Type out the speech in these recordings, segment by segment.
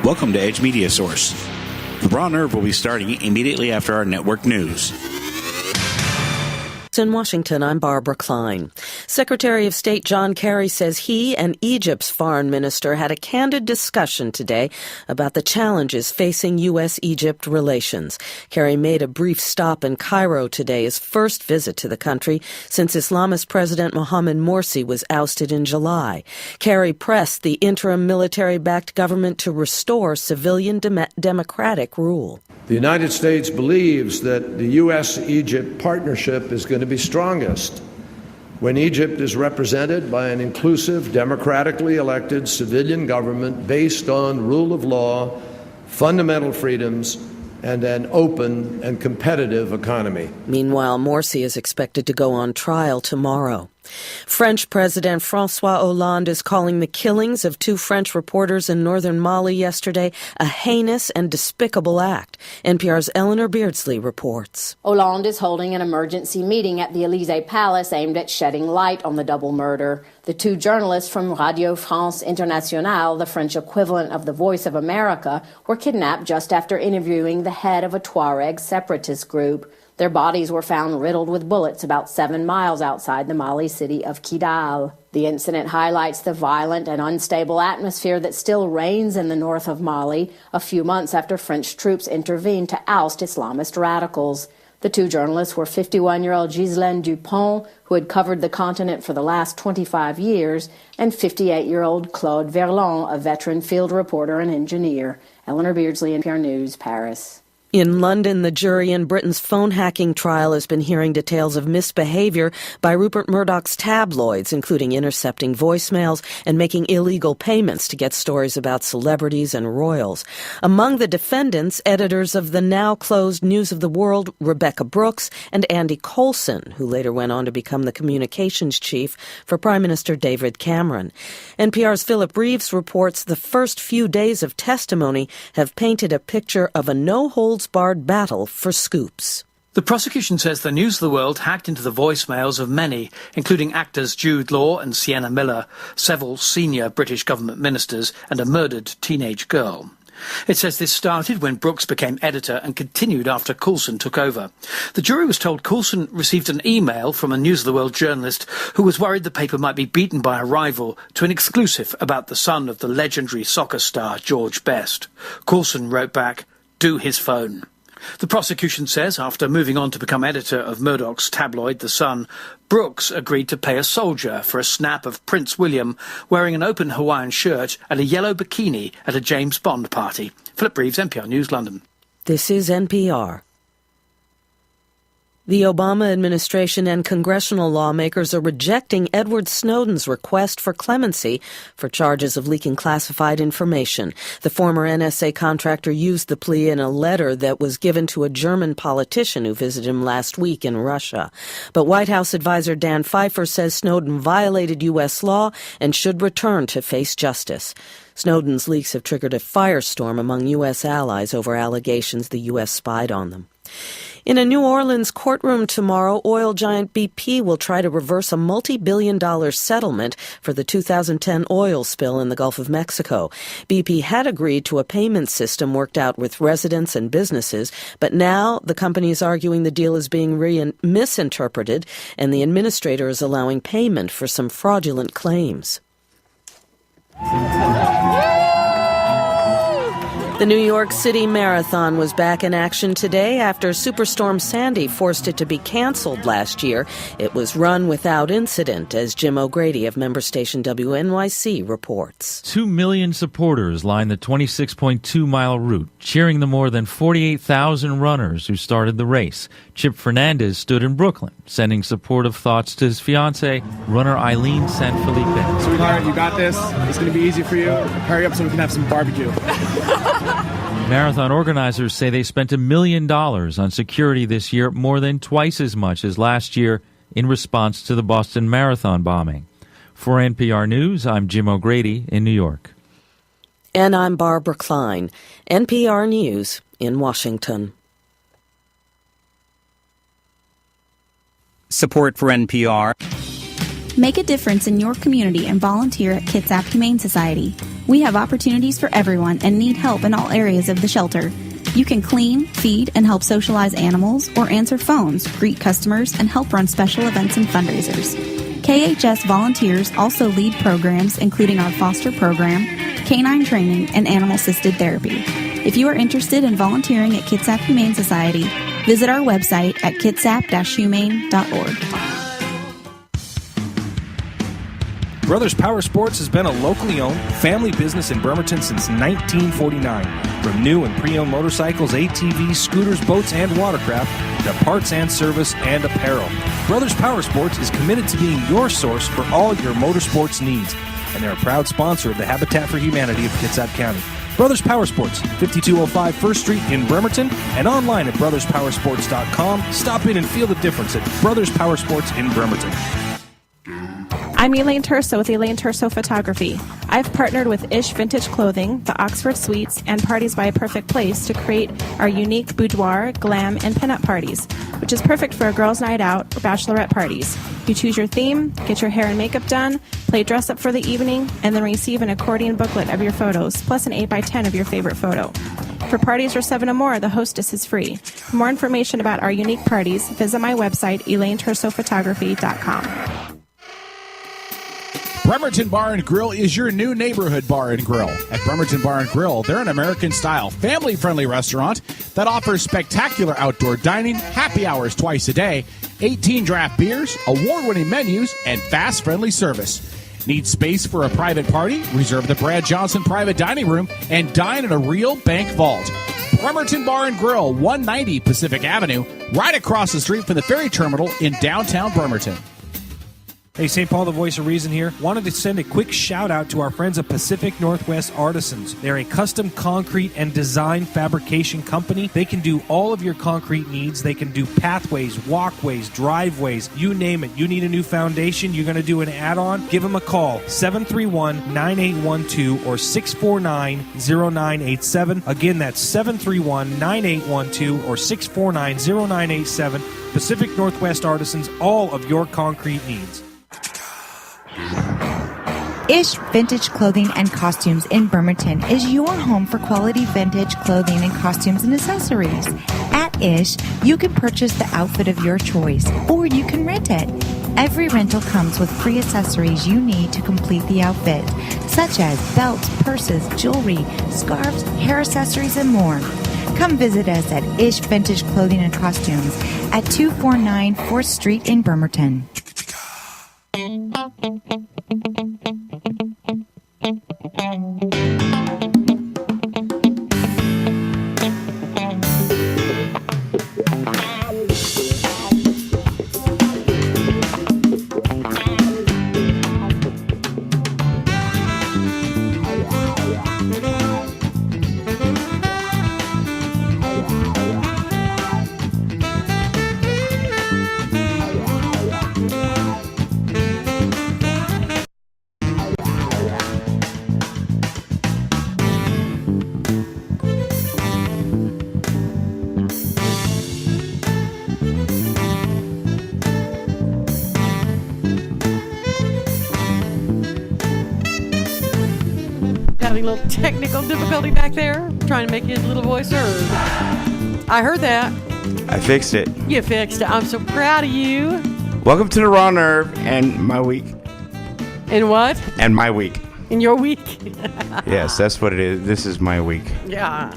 Welcome to Edge Media Source. The Raw Nerve will be starting immediately after our network news. In Washington, I'm Barbara Klein. Secretary of State John Kerry says he and Egypt's foreign minister had a candid discussion today about the challenges facing U.S.-Egypt relations. Kerry made a brief stop in Cairo today, his first visit to the country since Islamist President Mohamed Morsi was ousted in July. Kerry pressed the interim military-backed government to restore civilian democratic rule. The United States believes that the U.S.-Egypt partnership is going to be strongest when Egypt is represented by an inclusive, democratically elected civilian government based on rule of law, fundamental freedoms, and an open and competitive economy. Meanwhile, Morsi is expected to go on trial tomorrow. French President François Hollande is calling the killings of two French reporters in northern Mali yesterday a heinous and despicable act. NPR's Eleanor Beardsley reports. Hollande is holding an emergency meeting at the Élysée Palace aimed at shedding light on the double murder. The two journalists from Radio France Internationale, the French equivalent of the Voice of America, were kidnapped just after interviewing the head of a Tuareg separatist group. Their bodies were found riddled with bullets about 7 miles outside the Mali city of Kidal. The incident highlights the violent and unstable atmosphere that still reigns in the north of Mali, a few months after French troops intervened to oust Islamist radicals. The two journalists were 51-year-old Ghislaine Dupont, who had covered the continent for the last 25 years, and 58-year-old Claude Verlon, a veteran field reporter and engineer. Eleanor Beardsley, NPR News, Paris. In London, the jury in Britain's phone hacking trial has been hearing details of misbehavior by Rupert Murdoch's tabloids, including intercepting voicemails and making illegal payments to get stories about celebrities and royals. Among the defendants, editors of the now-closed News of the World, Rebecca Brooks, and Andy Coulson, who later went on to become the communications chief for Prime Minister David Cameron. NPR's Philip Reeves reports the first few days of testimony have painted a picture of a no-holds-barred battle for scoops. The prosecution says the News of the World hacked into the voicemails of many, including actors Jude Law and Sienna Miller, several senior British government ministers, and a murdered teenage girl. It says this started when Brooks became editor and continued after Coulson took over. The jury was told Coulson received an email from a News of the World journalist who was worried the paper might be beaten by a rival to an exclusive about the son of the legendary soccer star George Best. Coulson wrote back, "Do his phone." The prosecution says after moving on to become editor of Murdoch's tabloid The Sun, Brooks agreed to pay a soldier for a snap of Prince William wearing an open Hawaiian shirt and a yellow bikini at a James Bond party. Philip Reeves, NPR News, London. This is NPR. The Obama administration and congressional lawmakers are rejecting Edward Snowden's request for clemency for charges of leaking classified information. The former NSA contractor used the plea in a letter that was given to a German politician who visited him last week in Russia. But White House advisor Dan Pfeiffer says Snowden violated U.S. law and should return to face justice. Snowden's leaks have triggered a firestorm among U.S. allies over allegations the U.S. spied on them. In a New Orleans courtroom tomorrow, oil giant BP will try to reverse a multi-billion-dollar settlement for the 2010 oil spill in the Gulf of Mexico. BP had agreed to a payment system worked out with residents and businesses, but now the company is arguing the deal is being misinterpreted, and the administrator is allowing payment for some fraudulent claims. The New York City Marathon was back in action today after Superstorm Sandy forced it to be canceled last year. It was run without incident, as Jim O'Grady of member station WNYC reports. 2 million supporters lined the 26.2-mile route, cheering the more than 48,000 runners who started the race. Chip Fernandez stood in Brooklyn, sending supportive thoughts to his fiancée, runner Eileen Sanfilippo. Sweetheart, you got this. It's going to be easy for you. Hurry up so we can have some barbecue. Marathon organizers say they spent $1 million on security this year, more than twice as much as last year, in response to the Boston Marathon bombing. For NPR News, I'm Jim O'Grady in New York. And I'm Barbara Klein, NPR News in Washington. Support for NPR Make a difference in your community and volunteer at Kitsap Humane Society. We have opportunities for everyone and need help in all areas of the shelter. You can clean, feed, and help socialize animals, or answer phones, greet customers, and help run special events and fundraisers. KHS volunteers also lead programs including our foster program, canine training, and animal-assisted therapy. If you are interested in volunteering at Kitsap Humane Society, visit our website at kitsap-humane.org. Brothers Power Sports has been a locally owned family business in Bremerton since 1949. From new and pre-owned motorcycles, ATVs, scooters, boats, and watercraft, to parts and service and apparel. Brothers Power Sports is committed to being your source for all your motorsports needs, and they're a proud sponsor of the Habitat for Humanity of Kitsap County. Brothers Power Sports, 5205 1st Street in Bremerton, and online at brotherspowersports.com. Stop in and feel the difference at Brothers Power Sports in Bremerton. I'm Elaine Terso with Elaine Terso Photography. I've partnered with Ish Vintage Clothing, the Oxford Suites, and Parties by a Perfect Place to create our unique boudoir, glam, and pinup parties, which is perfect for a girls' night out or bachelorette parties. You choose your theme, get your hair and makeup done, play dress up for the evening, and then receive an accordion booklet of your photos, plus an 8x10 of your favorite photo. For parties or 7 or more, the hostess is free. For more information about our unique parties, visit my website, ElaineTersophotography.com. Bremerton Bar and Grill is your new neighborhood bar and grill. At Bremerton Bar and Grill, they're an American-style, family-friendly restaurant that offers spectacular outdoor dining, happy hours twice a day, 18 draft beers, award-winning menus, and fast, friendly service. Need space for a private party? Reserve the Brad Johnson Private Dining Room and dine in a real bank vault. Bremerton Bar and Grill, 190 Pacific Avenue, right across the street from the ferry terminal in downtown Bremerton. Hey, St. Paul, the voice of reason here. Wanted to send a quick shout out to our friends at Pacific Northwest Artisans. They're a custom concrete and design fabrication company. They can do all of your concrete needs. They can do pathways, walkways, driveways, you name it. You need a new foundation, you're going to do an add-on, give them a call, 731-9812 or 649-0987. Again, that's 731-9812 or 649-0987. Pacific Northwest Artisans, all of your concrete needs. Ish Vintage Clothing and Costumes in Bremerton is your home for quality vintage clothing and costumes and accessories. At Ish, you can purchase the outfit of your choice, or you can rent it. Every rental comes with free accessories you need to complete the outfit, such as belts, purses, jewelry, scarves, hair accessories, and more. Come visit us at Ish Vintage Clothing and Costumes at 249 4th Street in Bremerton. Having a little technical difficulty back there, trying to make his little voice heard. I heard that. I fixed it. You fixed it. I'm so proud of you. Welcome to the Raw Nerve and my week. In what? And my week. In your week? Yes, that's what it is. This is my week. Yeah.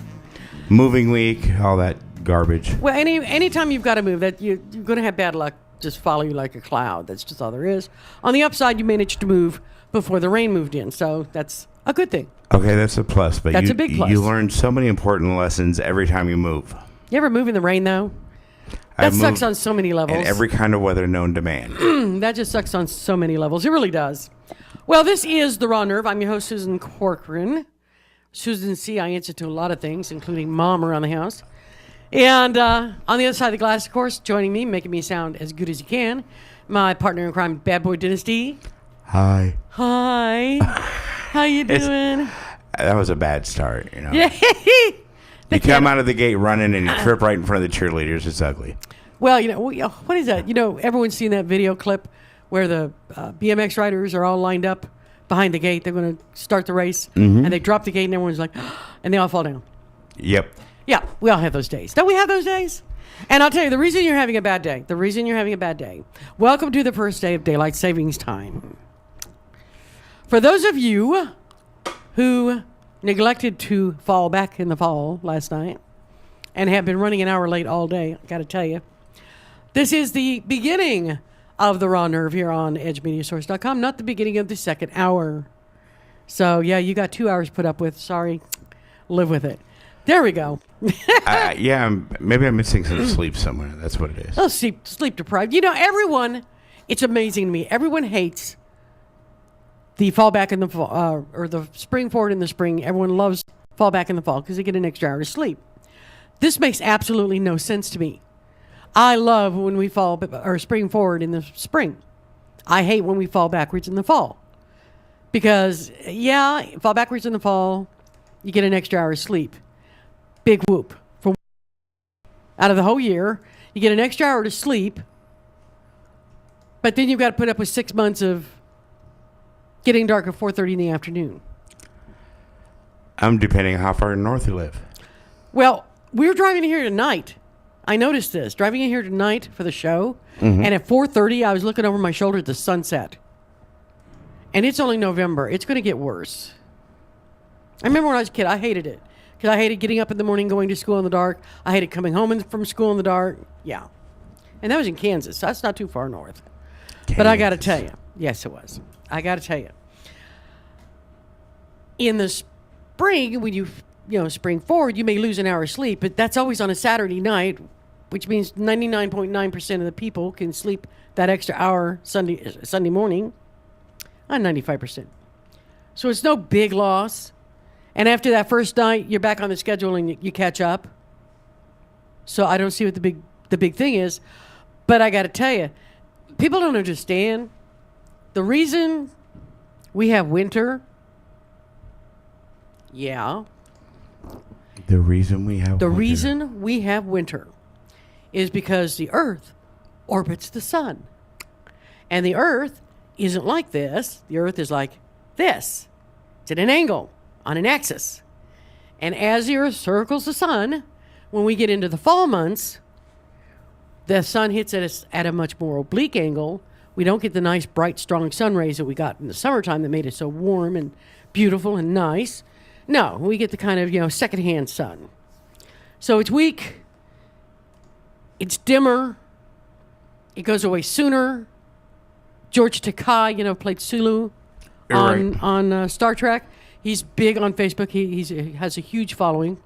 Moving week, all that garbage. Well, anytime you've got to move, that you're going to have bad luck just follow you like a cloud. That's just all there is. On the upside, you managed to move before the rain moved in, so that's a good thing. Okay, that's a plus. But that's a big plus. You learn so many important lessons every time you move. You ever move in the rain, though? That sucks on so many levels. In every kind of weather known to man. That just sucks on so many levels. It really does. Well, this is The Raw Nerve. I'm your host, Susan Corcoran. Susan C., I answer to a lot of things, including mom around the house. And on the other side of the glass, of course, joining me, making me sound as good as you can, my partner in crime, Bad Boy Dynasty. Hi. Hi. How you doing? That was a bad start, you know. Yeah. You come out of the gate running and you trip right in front of the cheerleaders. It's ugly. Well, you know, what is that? You know, everyone's seen that video clip where the BMX riders are all lined up behind the gate. They're going to start the race, Mhm. and they drop the gate, and everyone's like, and they all fall down. Yep. Yeah, we all have those days. Don't we have those days? And I'll tell you, the reason you're having a bad day, welcome to the first day of Daylight Savings Time. For those of you who neglected to fall back in the fall last night and have been running an hour late all day, I got to tell you, this is the beginning of the Raw Nerve here on EdgeMediaSource.com, not the beginning of the second hour. So, yeah, you got 2 hours put up with. Sorry. Live with it. There we go. Yeah, maybe I'm missing some sleep somewhere. That's what it is. Oh, sleep deprived. You know, everyone, it's amazing to me. Everyone hates the fall back in the fall, or the spring forward in the spring. Everyone loves fall back in the fall because they get an extra hour to sleep. This makes absolutely no sense to me. I love when we fall or spring forward in the spring. I hate when we fall backwards in the fall. Because, yeah, fall backwards in the fall, you get an extra hour of sleep. Big whoop. For out of the whole year, you get an extra hour to sleep, but then you've got to put up with 6 months of getting dark at 4:30 in the afternoon. Depending on how far north you live. Well, we were driving here tonight. I noticed this. Driving in here tonight for the show, and at 4:30, I was looking over my shoulder at the sunset. And it's only November. It's going to get worse. I remember when I was a kid, I hated it. Because I hated getting up in the morning, going to school in the dark. I hated coming home from school in the dark. Yeah. And that was in Kansas. So that's not too far north. Kansas. But I got to tell you. Yes, it was. I got to tell you. In the spring, when you spring forward, you may lose an hour of sleep. But that's always on a Saturday night, which means 99.9% of the people can sleep that extra hour Sunday morning. On 95%. So it's no big loss. And after that first night, you're back on the schedule and you catch up. So I don't see what the big thing is. But I got to tell you, people don't understand. The reason we have winter, yeah. The reason we have winter is because the Earth orbits the sun. And the Earth isn't like this. The Earth is like this. It's at an angle on an axis. And as the Earth circles the sun, when we get into the fall months, the sun hits at a much more oblique angle. We don't get the nice, bright, strong sun rays that we got in the summertime that made it so warm and beautiful and nice. No, we get the kind of, secondhand sun. So it's weak. It's dimmer. It goes away sooner. George Takei, played Sulu on Star Trek. He's big on Facebook. He has a huge following.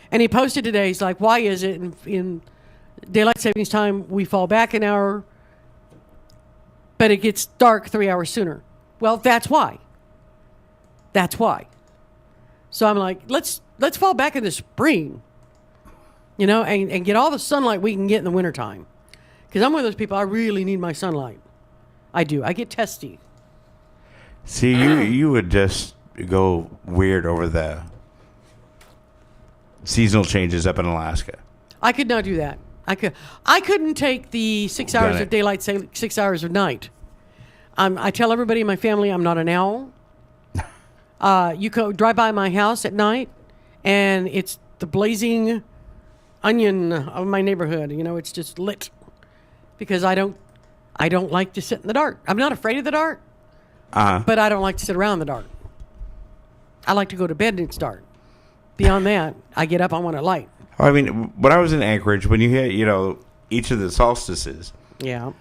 And he posted today, he's like, why is it in Daylight Savings Time we fall back an hour, but it gets dark 3 hours sooner? Well, that's why. That's why. So I'm like, let's fall back in the spring, and get all the sunlight we can get in the wintertime. Because I'm one of those people, I really need my sunlight. I do. I get testy. See, you would just go weird over the seasonal changes up in Alaska. I could not do that. I couldn't take the 6 hours of daylight, 6 hours of night. I tell everybody in my family I'm not an owl. You go drive by my house at night, and it's the blazing onion of my neighborhood. It's just lit. Because I don't like to sit in the dark. I'm not afraid of the dark, but I don't like to sit around in the dark. I like to go to bed and it's dark. Beyond that, I get up, I want a light. I mean, when I was in Anchorage, when you hit, each of the solstices. Yeah.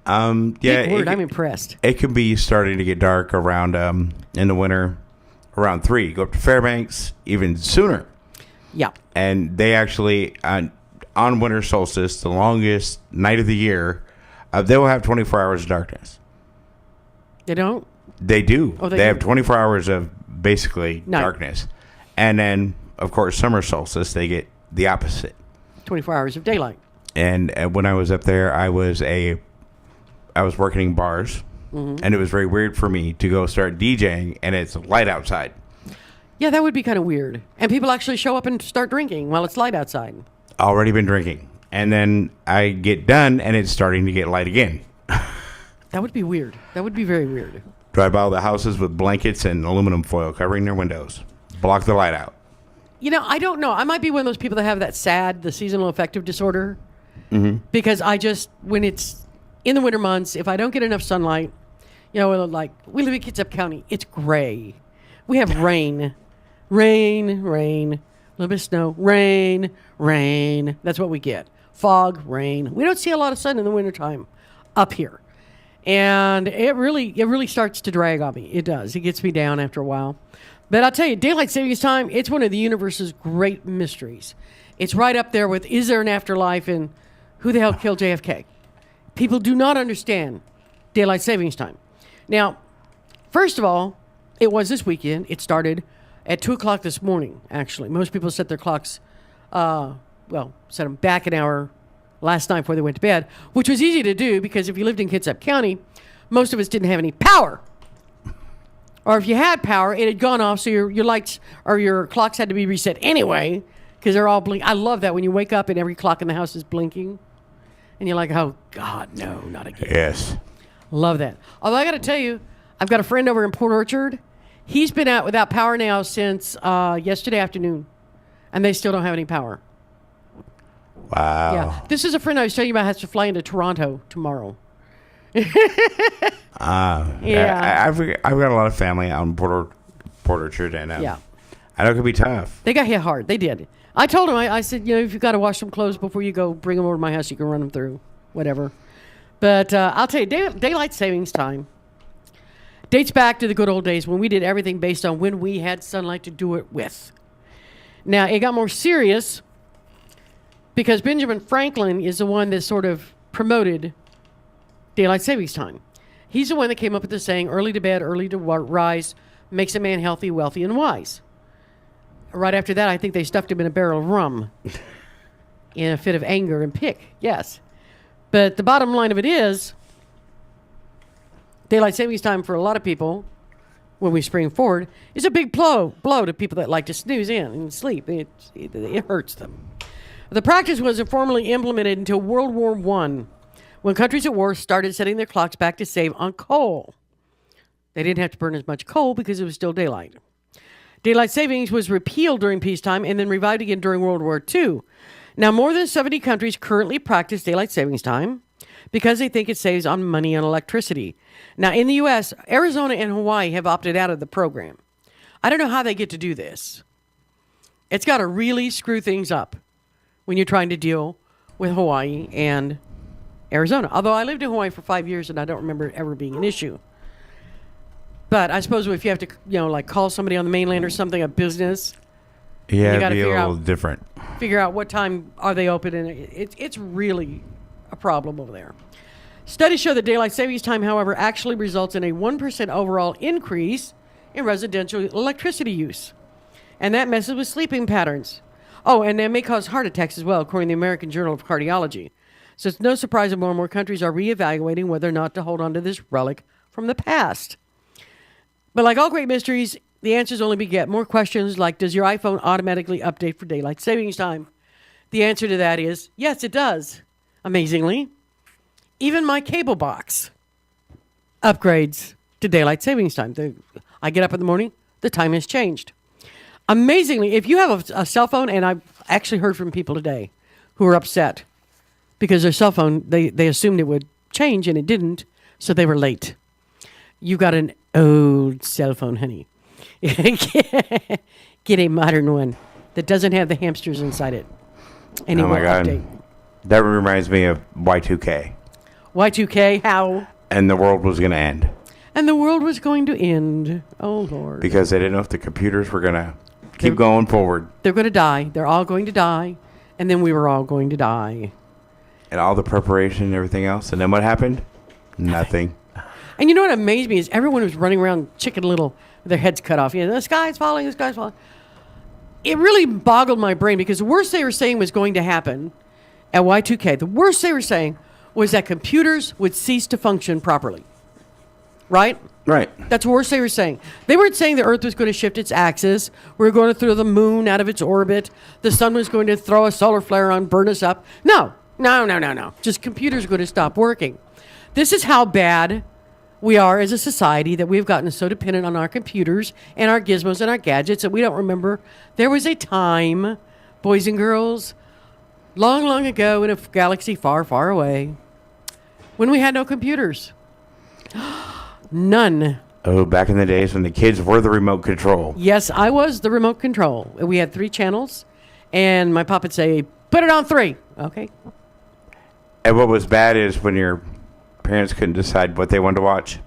Yeah. I'm impressed. It can be starting to get dark around, in the winter, around 3. You go up to Fairbanks, even sooner. Yeah. And they actually, on winter solstice, the longest night of the year, they will have 24 hours of darkness. They don't? They do. Oh, they have 24 hours of basically night. Darkness. And then, of course, summer solstice, they get the opposite. 24 hours of daylight. And when I was up there, I was working in bars, and it was very weird for me to go start DJing, and it's light outside. Yeah, that would be kind of weird. And people actually show up and start drinking while it's light outside. Already been drinking. And then I get done, and it's starting to get light again. That would be weird. That would be very weird. Drive by all the houses with blankets and aluminum foil covering their windows. Block the light out. You know, I don't know. I might be one of those people that have that the seasonal affective disorder. Mm-hmm. Because when it's in the winter months, if I don't get enough sunlight, you know, like we live in Kitsap County, it's gray. We have rain. Rain, a little bit of snow, rain. That's what we get. Fog, rain. We don't see a lot of sun in the wintertime up here. And it really starts to drag on me. It does. It gets me down after a while. But I'll tell you, daylight savings time, it's one of the universe's great mysteries. It's right up there with, is there an afterlife and who the hell killed JFK? People do not understand daylight savings time. Now, first of all, it was this weekend. It started at 2 o'clock this morning, actually. Most people set their clocks, set them back an hour last night before they went to bed, which was easy to do because if you lived in Kitsap County, most of us didn't have any power. Or if you had power, it had gone off, so your lights or your clocks had to be reset anyway because they're all blinking. I love that when you wake up and every clock in the house is blinking. And you're like, oh, God, no, not again. Yes. Love that. Although I got to tell you, I've got a friend over in Port Orchard. He's been out without power now since yesterday afternoon, and they still don't have any power. Wow. Yeah. This is a friend I was telling you about has to fly into Toronto tomorrow. Yeah. I've got a lot of family out in Port Orchard, and I know it could be tough. They got hit hard. They did. I told him, I said, you know, if you've got to wash some clothes before you go, bring them over to my house. You can run them through, whatever. But I'll tell you, daylight savings time dates back to the good old days when we did everything based on when we had sunlight to do it with. Now, it got more serious because Benjamin Franklin is the one that sort of promoted daylight savings time. He's the one that came up with the saying, early to bed, early to rise, makes a man healthy, wealthy, and wise. Right after that, I think they stuffed him in a barrel of rum in a fit of anger and pique. Yes. But the bottom line of it is, daylight savings time for a lot of people, when we spring forward, is a big blow to people that like to snooze in and sleep. It hurts them. The practice was informally implemented until World War I, when countries at war started setting their clocks back to save on coal. They didn't have to burn as much coal because it was still daylight. Daylight savings was repealed during peacetime and then revived again during World War II. Now, more than 70 countries currently practice daylight savings time because they think it saves on money on electricity. Now, in the U.S., Arizona and Hawaii have opted out of the program. I don't know how they get to do this. It's got to really screw things up when you're trying to deal with Hawaii and Arizona. Although I lived in Hawaii for 5 years and I don't remember it ever being an issue. But I suppose if you have to, like call somebody on the mainland or something, a business, yeah, you got to be a figure little out different. Figure out what time are they open, and it's really a problem over there. Studies show that daylight savings time, however, actually results in a 1% overall increase in residential electricity use, and that messes with sleeping patterns. Oh, and that may cause heart attacks as well, according to the American Journal of Cardiology. So it's no surprise that more and more countries are reevaluating whether or not to hold on to this relic from the past. But like all great mysteries, the answers only beget more questions like, does your iPhone automatically update for daylight savings time? The answer to that is, yes, it does. Amazingly, even my cable box upgrades to daylight savings time. I get up in the morning, the time has changed. Amazingly, if you have a cell phone, and I've actually heard from people today who are upset because their cell phone, they assumed it would change and it didn't, so they were late. You got an old cell phone, honey. Get a modern one that doesn't have the hamsters inside it. And oh my God. Update. That reminds me of Y2K. Y2K, how? And the world was going to end. And the world was going to end. Oh, Lord. Because they didn't know if the computers were going to keep going forward. They're going to die. They're all going to die. And then we were all going to die. And all the preparation and everything else. And then what happened? Nothing. And you know what amazed me is everyone was running around Chicken Little with their heads cut off. The sky's falling, the sky's falling. It really boggled my brain because the worst they were saying was going to happen at Y2K. The worst they were saying was that computers would cease to function properly. Right? Right. That's the worst they were saying. They weren't saying the Earth was going to shift its axis. We were going to throw the moon out of its orbit. The sun was going to throw a solar flare on, burn us up. No. Just computers are going to stop working. This is how bad we are as a society, that we've gotten so dependent on our computers and our gizmos and our gadgets that we don't remember there was a time, boys and girls, long, long ago in a galaxy far, far away, when we had no computers. None. Oh, back in the days when the kids were the remote control. Yes, I was the remote control. We had 3 channels, and my pop would say, put it on 3. Okay. And what was bad is when your parents couldn't decide what they wanted to watch.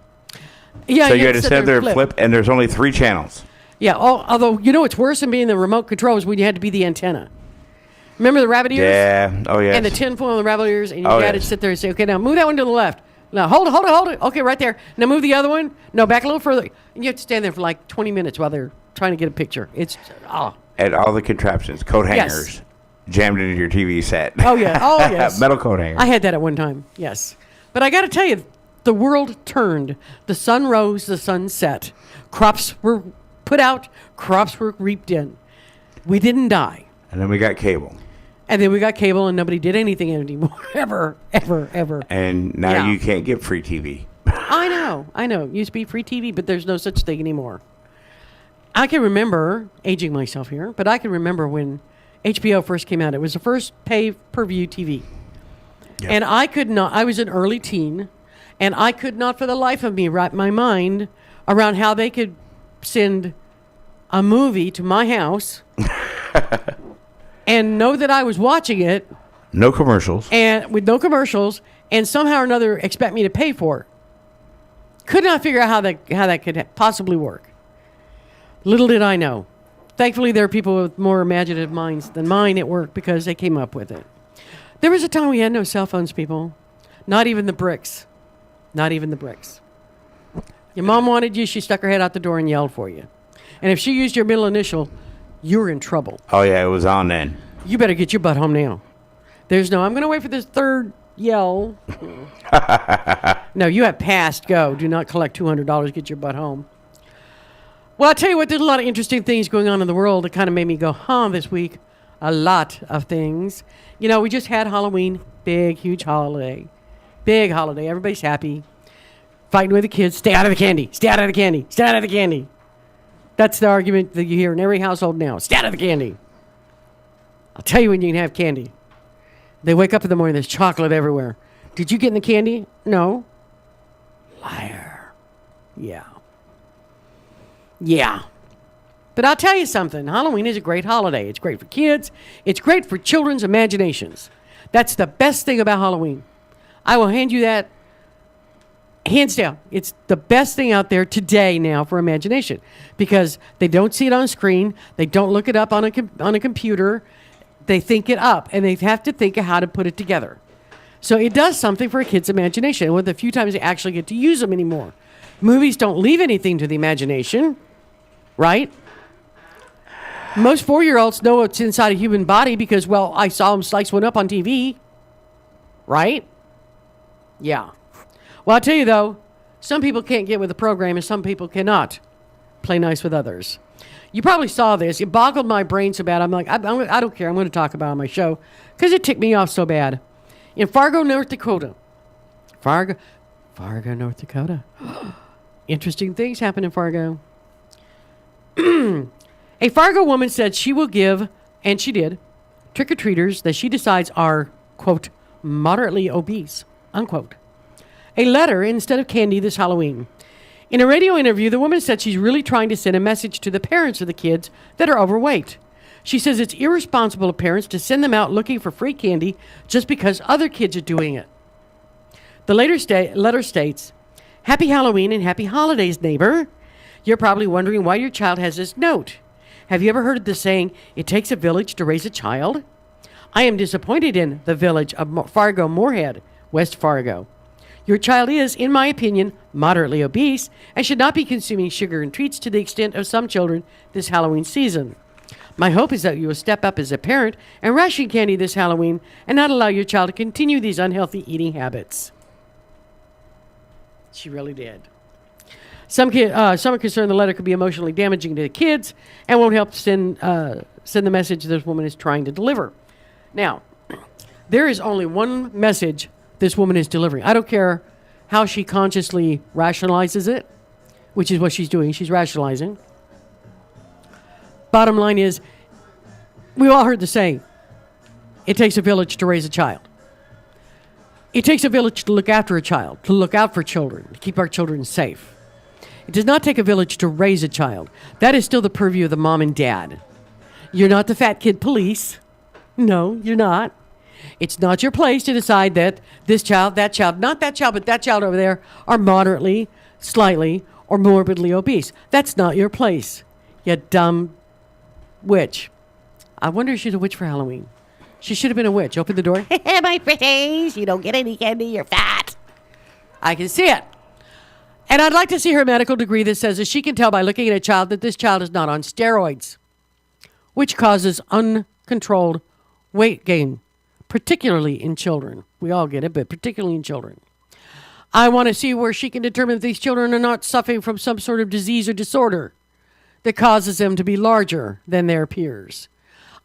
Yeah, so you had to sit there and flip, and there's only 3 channels. Yeah, although, you know what's worse than being the remote control is when you had to be the antenna. Remember the rabbit ears? Yeah. Oh, yeah. And the tinfoil on the rabbit ears, and you had to sit there and say, okay, now move that one to the left. Now, hold it. Okay, right there. Now move the other one. No, back a little further. And you have to stand there for like 20 minutes while they're trying to get a picture. It's, And all the contraptions, coat hangers, jammed into your TV set. Oh, yeah. Oh, yes. Metal coat hanger. I had that at one time, yes. But I got to tell you, the world turned. The sun rose, the sun set. Crops were put out, crops were reaped in. We didn't die. And then we got cable. And then we got cable, and nobody did anything anymore. Ever. And now you can't get free TV. I know. It used to be free TV, but there's no such thing anymore. I can remember, aging myself here, but I can remember when HBO first came out. It was the first pay-per-view TV. Yep. And I was an early teen, and I could not for the life of me wrap my mind around how they could send a movie to my house and know that I was watching it. No commercials. And with no commercials, and somehow or another expect me to pay for it. Could not figure out how that could possibly work. Little did I know. Thankfully, there are people with more imaginative minds than mine at work because they came up with it. There was a time we had no cell phones, people. Not even the bricks. Not even the bricks. Your mom wanted you, she stuck her head out the door and yelled for you. And if she used your middle initial, you were in trouble. Oh, yeah, it was on then. You better get your butt home now. There's no, I'm going to wait for this third yell. No, you have passed go. Do not collect $200, get your butt home. Well, I'll tell you what, there's a lot of interesting things going on in the world that kind of made me go, this week. A lot of things. You know, we just had Halloween. Big, huge holiday. Big holiday. Everybody's happy. Fighting with the kids. Stay out of the candy. Stay out of the candy. Stay out of the candy. That's the argument that you hear in every household now. Stay out of the candy. I'll tell you when you can have candy. They wake up in the morning, there's chocolate everywhere. Did you get in the candy? No. Liar. Yeah. But I'll tell you something. Halloween is a great holiday. It's great for kids. It's great for children's imaginations. That's the best thing about Halloween. I will hand you that hands down. It's the best thing out there today now for imagination because they don't see it on screen. They don't look it up on a computer. They think it up, and they have to think of how to put it together. So it does something for a kid's imagination. And with the few times they actually get to use them anymore. Movies don't leave anything to the imagination, right? Most 4-year-olds know what's inside a human body because, well, I saw them slice one up on TV, right? Yeah. Well, I'll tell you, though, some people can't get with the program and some people cannot play nice with others. You probably saw this. It boggled my brain so bad. I'm like, I don't care. I'm going to talk about it on my show because it ticked me off so bad. In Fargo, North Dakota. Fargo, North Dakota. Interesting things happen in Fargo. A Fargo woman said she will give, and she did, trick-or-treaters that she decides are, quote, moderately obese, unquote, a letter instead of candy this Halloween. In a radio interview, the woman said she's really trying to send a message to the parents of the kids that are overweight. She says it's irresponsible of parents to send them out looking for free candy just because other kids are doing it. The letter states, Happy Halloween and happy holidays, neighbor. You're probably wondering why your child has this note. Have you ever heard the saying, it takes a village to raise a child? I am disappointed in the village of Fargo Moorhead, West Fargo. Your child is, in my opinion, moderately obese and should not be consuming sugar and treats to the extent of some children this Halloween season. My hope is that you will step up as a parent and ration candy this Halloween and not allow your child to continue these unhealthy eating habits. She really did. Some are concerned the letter could be emotionally damaging to the kids and won't help send the message this woman is trying to deliver. Now, there is only one message this woman is delivering. I don't care how she consciously rationalizes it, which is what she's doing. She's rationalizing. Bottom line is, we all heard the saying, it takes a village to raise a child. It takes a village to look after a child, to look out for children, to keep our children safe. It does not take a village to raise a child. That is still the purview of the mom and dad. You're not the fat kid police. No, you're not. It's not your place to decide that this child, that child, not that child, but that child over there are moderately, slightly, or morbidly obese. That's not your place, you dumb witch. I wonder if she's a witch for Halloween. She should have been a witch. Open the door. My pretties, you don't get any candy, you're fat. I can see it. And I'd like to see her medical degree that says that she can tell by looking at a child that this child is not on steroids, which causes uncontrolled weight gain, particularly in children. We all get it, but particularly in children. I want to see where she can determine if these children are not suffering from some sort of disease or disorder that causes them to be larger than their peers.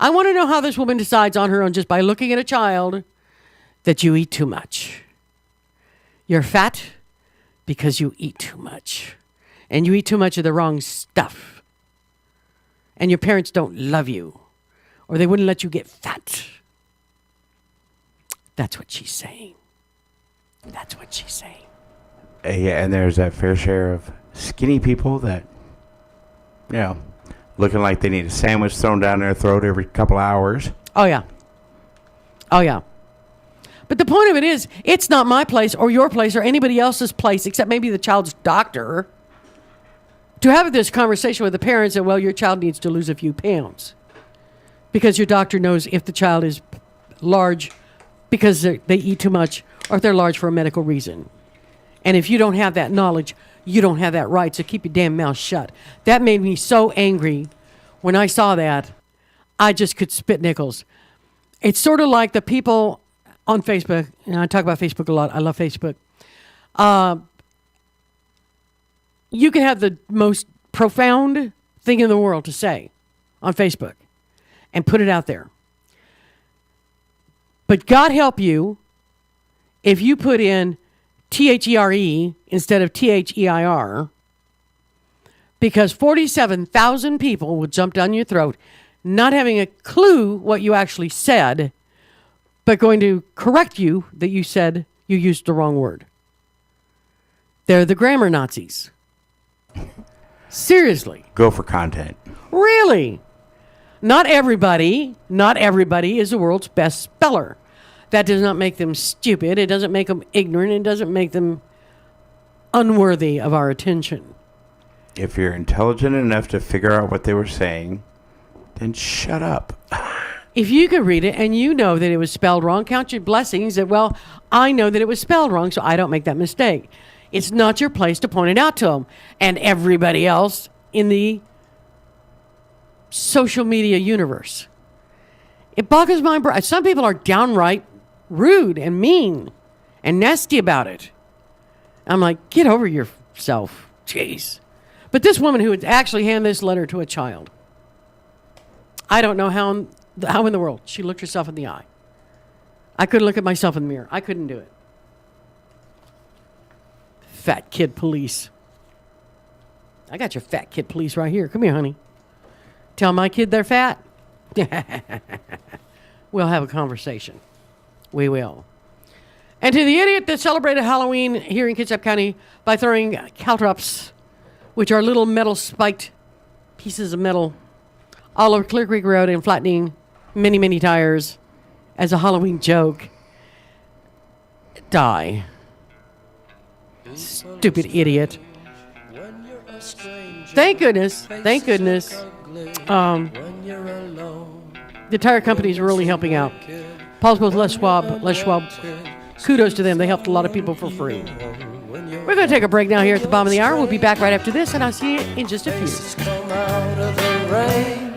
I want to know how this woman decides on her own just by looking at a child that you eat too much. You're fat because you eat too much. And you eat too much of the wrong stuff. And your parents don't love you, or they wouldn't let you get fat. That's what she's saying. That's what she's saying. Yeah, and there's that fair share of skinny people that, looking like they need a sandwich thrown down their throat every couple of hours. Oh, yeah. Oh, yeah. But the point of it is, it's not my place or your place or anybody else's place, except maybe the child's doctor, to have this conversation with the parents that, well, your child needs to lose a few pounds. Because your doctor knows if the child is large because they eat too much, or if they're large for a medical reason. And if you don't have that knowledge, you don't have that right, so keep your damn mouth shut. That made me so angry when I saw that. I just could spit nickels. It's sort of like the people on Facebook, and I talk about Facebook a lot. I love Facebook. You can have the most profound thing in the world to say on Facebook and put it out there. But God help you if you put in THERE instead of THEIR, because 47,000 people will jump down your throat, not having a clue what you actually said, but going to correct you that you said you used the wrong word. They're the grammar Nazis. Seriously. Go for content. Really? Not everybody is the world's best speller. That does not make them stupid. It doesn't make them ignorant. It doesn't make them unworthy of our attention. If you're intelligent enough to figure out what they were saying, then shut up. If you could read it and you know that it was spelled wrong, count your blessings that, well, I know that it was spelled wrong, so I don't make that mistake. It's not your place to point it out to them. And everybody else in the social media universe. It boggles my brain. Some people are downright rude and mean and nasty about it. I'm like, get over yourself. Jeez. But this woman who would actually hand this letter to a child, I don't know how in the world she looked herself in the eye. I couldn't look at myself in the mirror. I couldn't do it. Fat kid police. I got your fat kid police right here. Come here, honey. Tell my kid they're fat. We'll have a conversation. We will. And to the idiot that celebrated Halloween here in Kitsap County by throwing caltrops, which are little metal spiked pieces of metal, all over Clear Creek Road and flattening many, many tires as a Halloween joke, die. Stupid idiot. Thank goodness. Thank goodness. The tire companies are really helping out. Paul's both Les Schwab. Kudos to them. They helped a lot of people for free. We're going to take a break now here at the bottom of the hour. We'll be back right after this, and I'll see you in just a few. Come out of the rain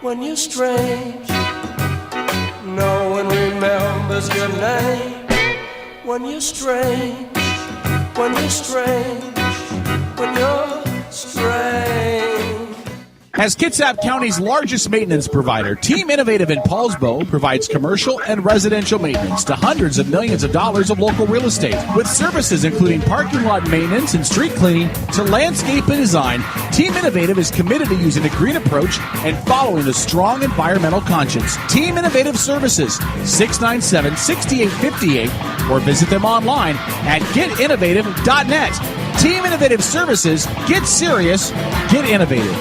when you're strange. No one remembers your name when you're strange. When you're strange. When you're strange. As Kitsap County's largest maintenance provider, Team Innovative in Paulsbo provides commercial and residential maintenance to hundreds of millions of dollars of local real estate. With services including parking lot maintenance and street cleaning to landscape and design, Team Innovative is committed to using a green approach and following a strong environmental conscience. Team Innovative Services, 697-6858, or visit them online at getinnovative.net. Team Innovative Services, get serious, get innovative.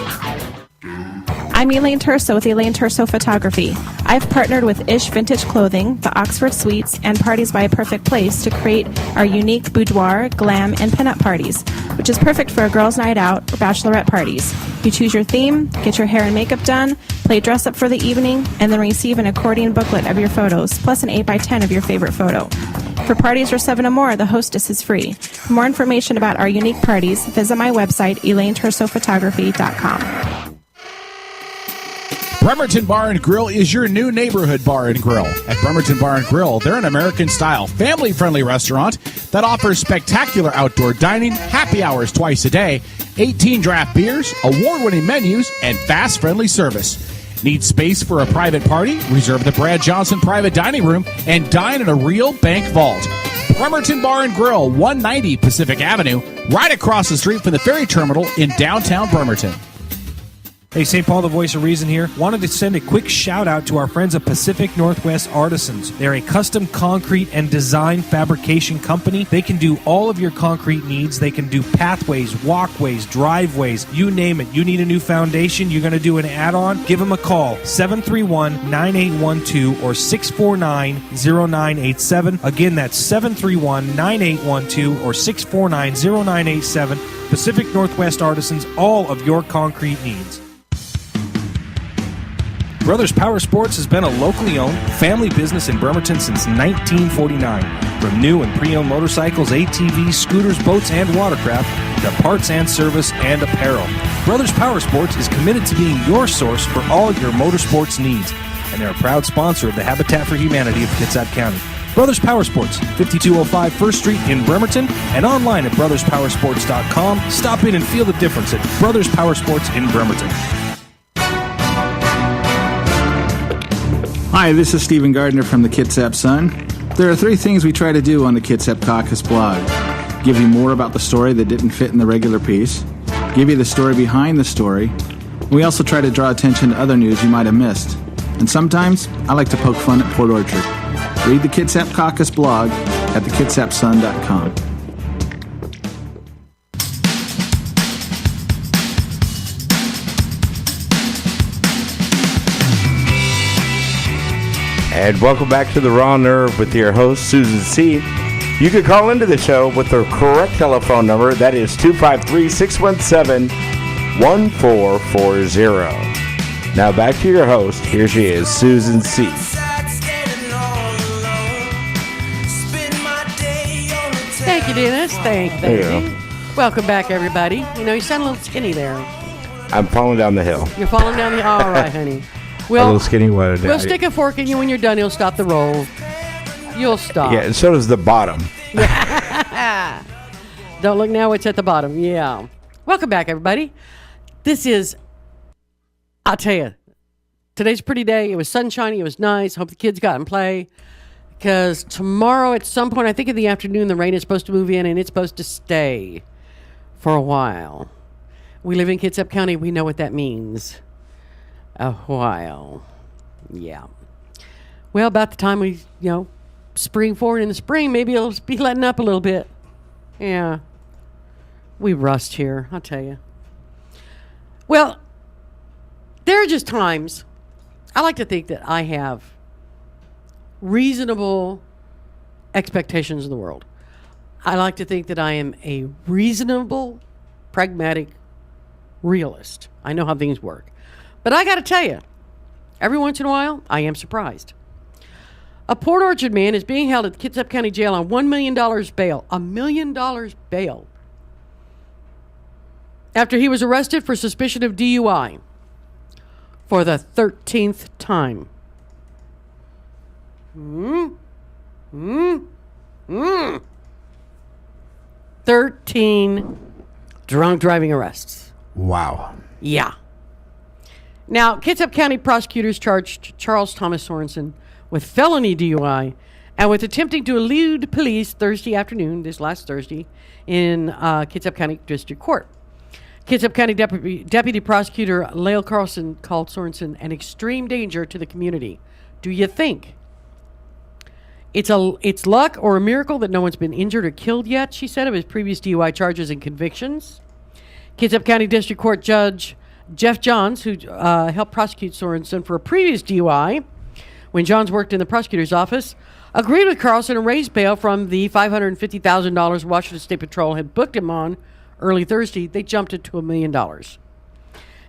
I'm Elaine Turso with Elaine Turso Photography. I've partnered with Ish Vintage Clothing, the Oxford Suites, and Parties by a Perfect Place to create our unique boudoir, glam, and pinup parties, which is perfect for a girls' night out or bachelorette parties. You choose your theme, get your hair and makeup done, play dress up for the evening, and then receive an accordion booklet of your photos, plus an 8x10 of your favorite photo. For parties or 7 or more, the hostess is free. For more information about our unique parties, visit my website, ElaineTursoPhotography.com. Bremerton Bar and Grill is your new neighborhood bar and grill. At Bremerton Bar and Grill, they're an American-style, family-friendly restaurant that offers spectacular outdoor dining, happy hours twice a day, 18 draft beers, award-winning menus, and fast, friendly service. Need space for a private party? Reserve the Brad Johnson Private Dining Room and dine in a real bank vault. Bremerton Bar and Grill, 190 Pacific Avenue, right across the street from the ferry terminal in downtown Bremerton. Hey, St. Paul, the voice of reason here. Wanted to send a quick shout out to our friends at Pacific Northwest Artisans. They're a custom concrete and design fabrication company. They can do all of your concrete needs. They can do pathways, walkways, driveways, you name it. You need a new foundation, you're going to do an add-on, give them a call, 731-9812 or 649-0987. Again, that's 731-9812 or 649-0987. Pacific Northwest Artisans, all of your concrete needs. Brothers Power Sports has been a locally owned family business in Bremerton since 1949. From new and pre-owned motorcycles, ATVs, scooters, boats, and watercraft to parts and service and apparel. Brothers Power Sports is committed to being your source for all your motorsports needs, and they're a proud sponsor of the Habitat for Humanity of Kitsap County. Brothers Power Sports, 5205 First Street in Bremerton, and online at brotherspowersports.com. Stop in and feel the difference at Brothers Power Sports in Bremerton. Hi, this is Stephen Gardner from the Kitsap Sun. There are 3 things we try to do on the Kitsap Caucus blog. Give you more about the story that didn't fit in the regular piece. Give you the story behind the story. We also try to draw attention to other news you might have missed. And sometimes, I like to poke fun at Port Orchard. Read the Kitsap Caucus blog at thekitsapsun.com. And welcome back to the Raw Nerve with your host, Susan C. You can call into the show with the correct telephone number. That is 253-617-1440. Now back to your host. Here she is, Susan C. Thank you, Dennis. Thank you. Yeah. Welcome back, everybody. You know, you sound a little skinny there. I'm falling down the hill. You're falling down the... All right, honey. A little skinny. We'll stick a fork in you when you're done. He'll stop the roll. You'll stop. Yeah, and so does the bottom. Don't look now, it's at the bottom. Yeah. Welcome back, everybody. This is, I'll tell you, today's a pretty day. It was sunshiny. It was nice. Hope the kids got in play. Because tomorrow at some point, I think in the afternoon, the rain is supposed to move in and it's supposed to stay for a while. We live in Kitsap County. We know what that means. A while. Yeah. Well, about the time we, spring forward in the spring, maybe it'll be letting up a little bit. Yeah. We rust here, I'll tell you. Well, there are just times I like to think that I have reasonable expectations of the world. I like to think that I am a reasonable, pragmatic realist. I know how things work. But I got to tell you, every once in a while, I am surprised. A Port Orchard man is being held at the Kitsap County Jail on $1 million bail. $1 million bail. After he was arrested for suspicion of DUI for the 13th time. 13 drunk driving arrests. Wow. Yeah. Now, Kitsap County prosecutors charged Charles Thomas Sorensen with felony DUI and with attempting to elude police Thursday afternoon, this last Thursday, in Kitsap County District Court. Kitsap County Deputy Prosecutor Lael Carlson called Sorensen an extreme danger to the community. Do you think it's luck or a miracle that no one's been injured or killed yet, she said, of his previous DUI charges and convictions? Kitsap County District Court Judge Jeff Johns, who helped prosecute Sorensen for a previous DUI when Johns worked in the prosecutor's office, agreed with Carlson and raised bail from the $550,000 Washington State Patrol had booked him on early Thursday. They jumped it to $1 million.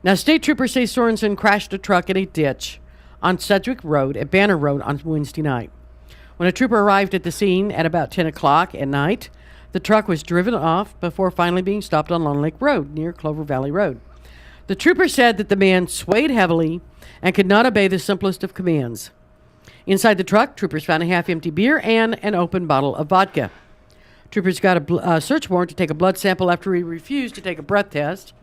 Now, state troopers say Sorensen crashed a truck in a ditch on Sedgwick Road at Banner Road on Wednesday night. When a trooper arrived at the scene at about 10 o'clock at night, the truck was driven off before finally being stopped on Long Lake Road near Clover Valley Road. The trooper said that the man swayed heavily and could not obey the simplest of commands. Inside the truck, troopers found a half-empty beer and an open bottle of vodka. Troopers got a search warrant to take a blood sample after he refused to take a breath test.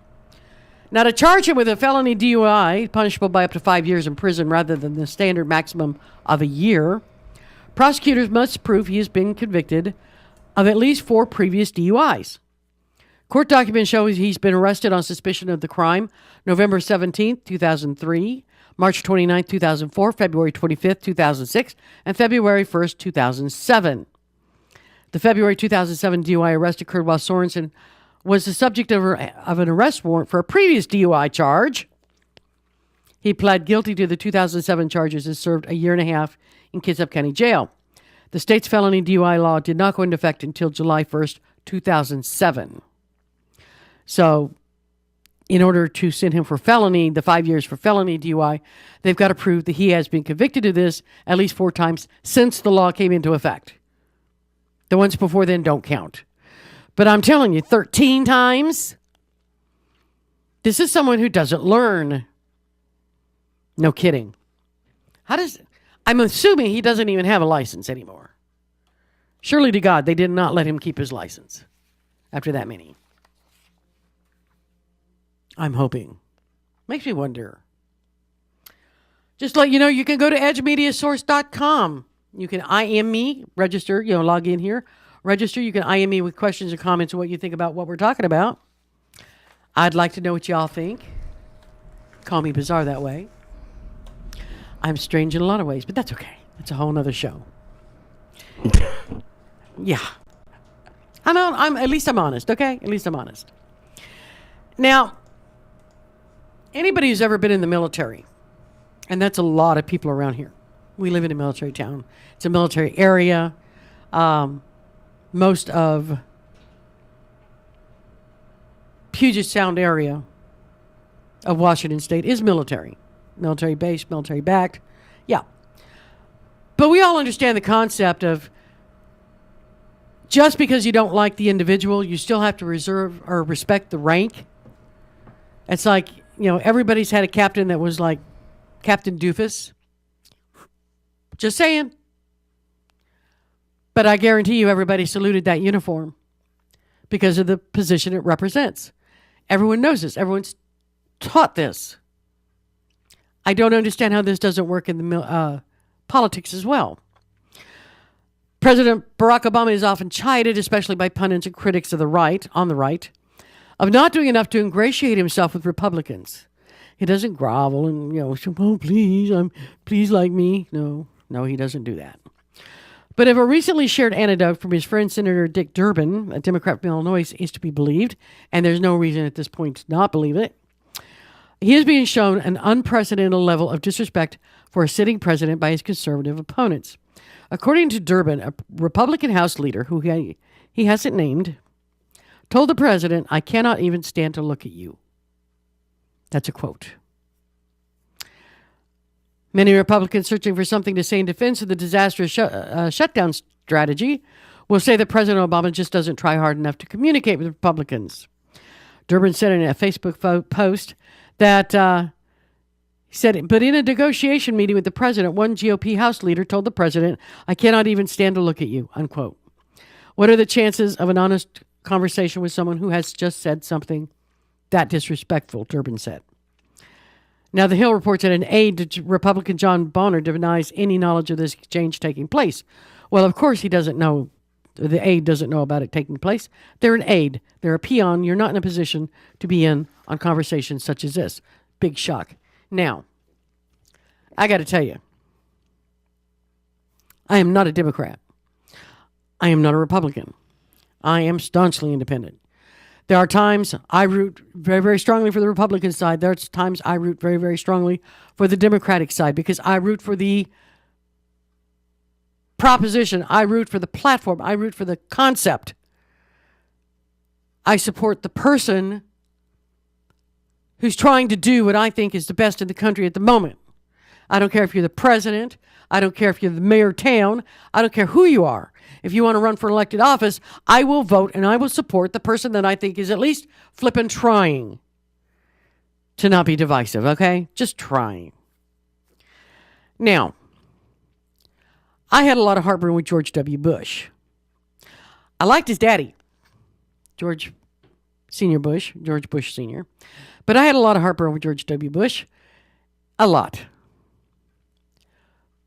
Now, to charge him with a felony DUI, punishable by up to 5 years in prison rather than the standard maximum of a year, prosecutors must prove he has been convicted of at least 4 previous DUIs. Court documents show he's been arrested on suspicion of the crime November 17, 2003, March 29, 2004, February 25, 2006, and February 1, 2007. The February 2007 DUI arrest occurred while Sorensen was the subject of an arrest warrant for a previous DUI charge. He pled guilty to the 2007 charges and served 1.5 years in Kitsap County Jail. The state's felony DUI law did not go into effect until July 1st, 2007. So, in order to send him for felony, the 5 years for felony DUI, they've got to prove that he has been convicted of this at least 4 times since the law came into effect. The ones before then don't count. But I'm telling you, 13 times? This is someone who doesn't learn. No kidding. I'm assuming he doesn't even have a license anymore. Surely to God, they did not let him keep his license after that many. I'm hoping. Makes me wonder. Just to let you know, you can go to edgemediasource.com. You can IM me, register, log in here, register. You can IM me with questions and comments on what you think about what we're talking about. I'd like to know what y'all think. Call me bizarre that way. I'm strange in a lot of ways, but that's okay. It's a whole nother show. Yeah. At least I'm honest, okay? At least I'm honest. Now, anybody who's ever been in the military, and that's a lot of people around here. We live in a military town. It's a military area. Most of Puget Sound area of Washington State is military. Military based, military backed. Yeah. But we all understand the concept of just because you don't like the individual, you still have to reserve or respect the rank. It's like, everybody's had a captain that was like Captain Doofus. Just saying. But I guarantee you everybody saluted that uniform because of the position it represents. Everyone knows this. Everyone's taught this. I don't understand how this doesn't work in the politics as well. President Barack Obama is often chided, especially by pundits and critics of the right, of not doing enough to ingratiate himself with Republicans. He doesn't grovel and, say, oh, please like me. No, he doesn't do that. But if a recently shared anecdote from his friend Senator Dick Durbin, a Democrat from Illinois, is to be believed, and there's no reason at this point to not believe it, he is being shown an unprecedented level of disrespect for a sitting president by his conservative opponents. According to Durbin, a Republican House leader, who he hasn't named, told the president, "I cannot even stand to look at you." That's a quote. Many Republicans searching for something to say in defense of the disastrous shutdown strategy will say that President Obama just doesn't try hard enough to communicate with Republicans. Durbin said in a Facebook post that he said, but in a negotiation meeting with the president, one GOP House leader told the president, "I cannot even stand to look at you," unquote. What are the chances of an honest conversation with someone who has just said something that disrespectful, Durbin said. Now, The Hill reports that an aide to Republican John Bonner denies any knowledge of this exchange taking place. Well, of course he doesn't know. The aide doesn't know about it taking place. They're an aide. They're a peon. You're not in a position to be in on conversations such as this. Big shock. Now, I got to tell you, I am not a Democrat. I am not a Republican. I am staunchly independent. There are times I root very, very strongly for the Republican side. There's times I root very, very strongly for the Democratic side because I root for the proposition. I root for the platform. I root for the concept. I support the person who's trying to do what I think is the best in the country at the moment. I don't care if you're the president. I don't care if you're the mayor of town. I don't care who you are. If you want to run for elected office, I will vote and I will support the person that I think is at least flippin' trying to not be divisive, okay? Just trying. Now, I had a lot of heartburn with George W. Bush. I liked his daddy, George Bush Sr. But I had a lot of heartburn with George W. Bush. A lot.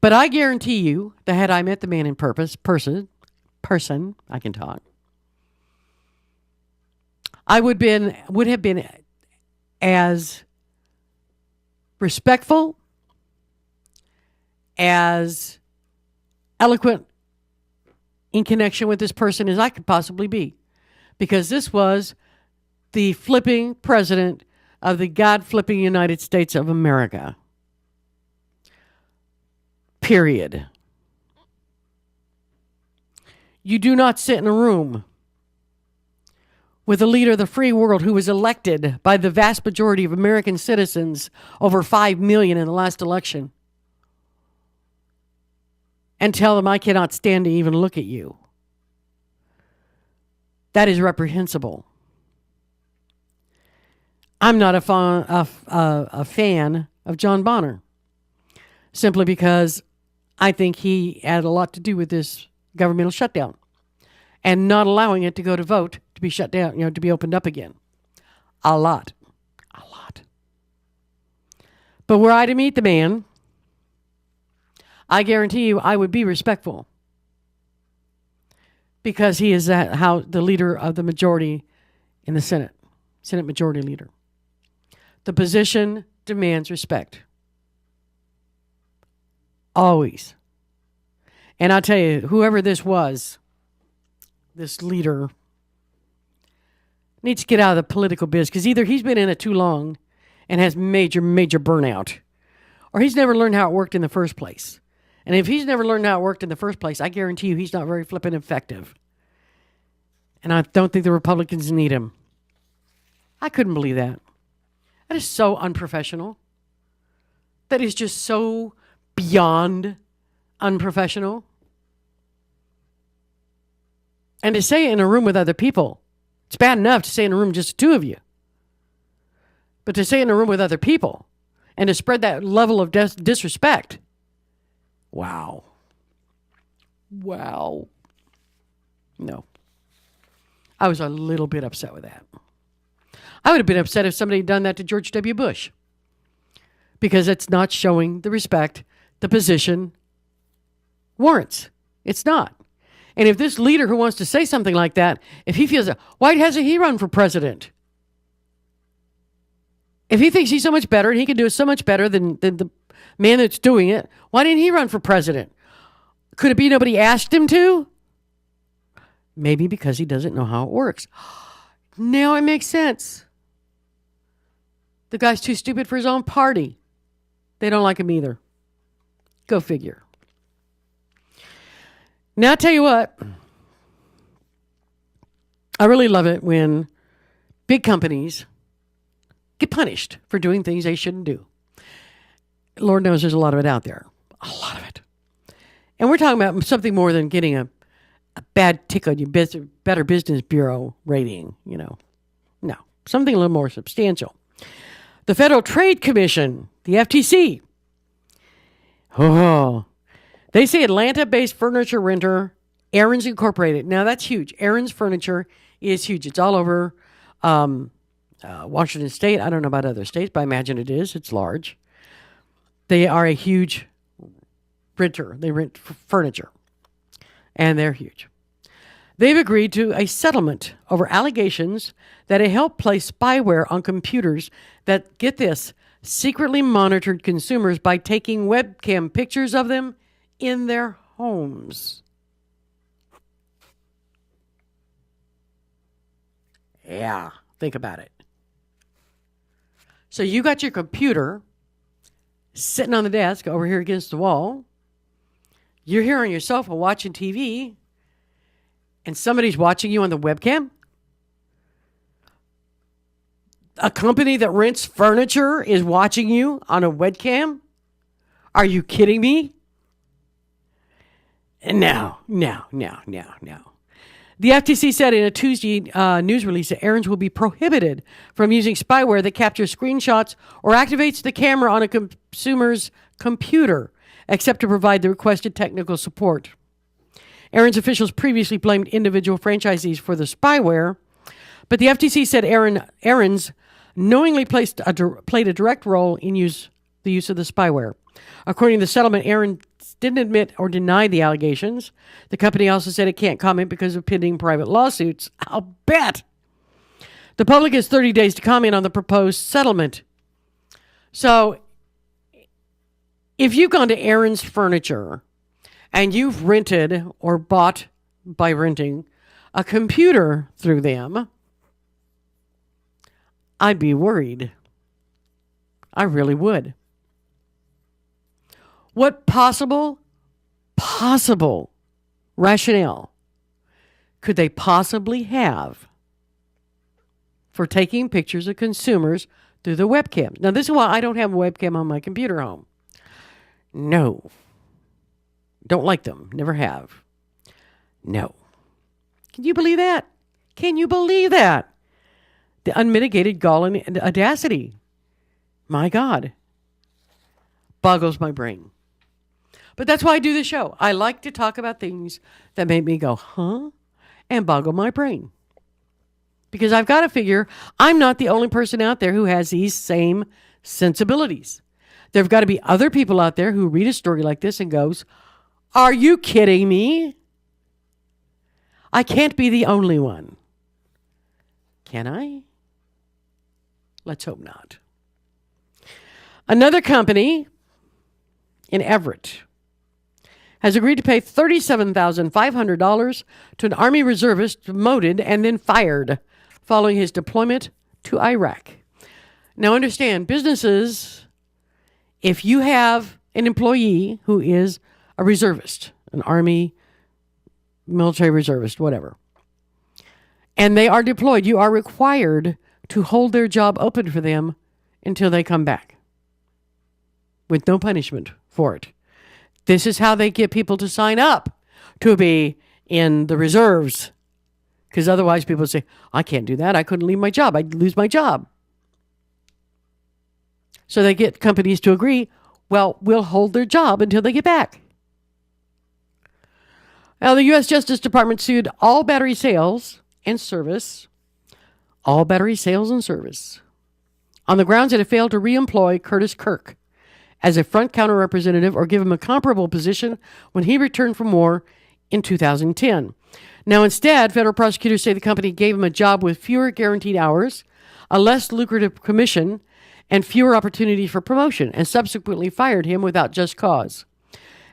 But I guarantee you that had I met the man in person, I can talk, I would have been as respectful, as eloquent in connection with this person as I could possibly be. Because this was the flipping president of the God-flipping United States of America. Period. You do not sit in a room with a leader of the free world who was elected by the vast majority of American citizens, over 5 million in the last election, and tell them, I cannot stand to even look at you. That is reprehensible. I'm not a fan of John Bonner, simply because I think he had a lot to do with this governmental shutdown and not allowing it to go to vote to be shut down, to be opened up again. A lot. But were I to meet the man, I guarantee you I would be respectful because he is the leader of the majority in the Senate majority leader. The position demands respect. Always. And I'll tell you, whoever this was, this leader, needs to get out of the political biz because either he's been in it too long and has major, major burnout, or he's never learned how it worked in the first place. And if he's never learned how it worked in the first place, I guarantee you he's not very flippin' effective. And I don't think the Republicans need him. I couldn't believe that. That is so unprofessional. That is just so beyond unprofessional. And to say it in a room with other people, it's bad enough to say in a room just the two of you. But to say it in a room with other people and to spread that level of disrespect, wow. No. I was a little bit upset with that. I would have been upset if somebody had done that to George W. Bush. Because it's not showing the respect the position warrants. It's not. And if this leader who wants to say something like that, if he feels that, why hasn't he run for president? If he thinks he's so much better and he can do it so much better than the man that's doing it, why didn't he run for president? Could it be nobody asked him to? Maybe because he doesn't know how it works. Now it makes sense. The guy's too stupid for his own party. They don't like him either. Go figure. Now, I'll tell you what. I really love it when big companies get punished for doing things they shouldn't do. Lord knows there's a lot of it out there. A lot of it. And we're talking about something more than getting a bad tick on your Better Business Bureau rating, No, something a little more substantial. The Federal Trade Commission, the FTC. They say Atlanta-based furniture renter Aaron's Incorporated. Now, that's huge. Aaron's Furniture is huge. It's all over Washington State. I don't know about other states, but I imagine it is. It's large. They are a huge renter. They rent furniture, and they're huge. They've agreed to a settlement over allegations that it helped place spyware on computers that, get this, secretly monitored consumers by taking webcam pictures of them in their homes. Yeah, think about it. So you got your computer sitting on the desk over here against the wall. You're here on your sofa watching TV, and somebody's watching you on the webcam. A company that rents furniture is watching you on a webcam? Are you kidding me? No. The FTC said in a Tuesday news release that Aaron's will be prohibited from using spyware that captures screenshots or activates the camera on a consumer's computer, except to provide the requested technical support. Aaron's officials previously blamed individual franchisees for the spyware, but the FTC said Aaron's knowingly played a direct role in the use of the spyware. According to the settlement, Aaron didn't admit or deny the allegations. The company also said it can't comment because of pending private lawsuits. I'll bet. The public has 30 days to comment on the proposed settlement. So, if you've gone to Aaron's Furniture and you've rented or bought by renting a computer through them, I'd be worried. I really would. What possible rationale could they possibly have for taking pictures of consumers through the webcam? Now, this is why I don't have a webcam on my computer home. No. Don't like them. Never have. No. Can you believe that? Can you believe that? The unmitigated gall and audacity. My God. Boggles my brain. But that's why I do the show. I like to talk about things that make me go, huh? And boggle my brain. Because I've got to figure I'm not the only person out there who has these same sensibilities. There have got to be other people out there who read a story like this and goes, are you kidding me? I can't be the only one. Can I? Let's hope not. Another company in Everett has agreed to pay $37,500 to an Army reservist demoted and then fired following his deployment to Iraq. Now understand, businesses, if you have an employee who is a reservist, an Army, military reservist, whatever, and they are deployed, you are required to hold their job open for them until they come back with no punishment for it. This is how they get people to sign up to be in the reserves. Because otherwise people say, I can't do that. I couldn't leave my job. I'd lose my job. So they get companies to agree, well, we'll hold their job until they get back. Now, the U.S. Justice Department sued All Battery Sales and Service on the grounds that it failed to reemploy Curtis Kirk as a front counter representative or give him a comparable position when he returned from war in 2010. Now, instead, federal prosecutors say the company gave him a job with fewer guaranteed hours, a less lucrative commission, and fewer opportunities for promotion, and subsequently fired him without just cause.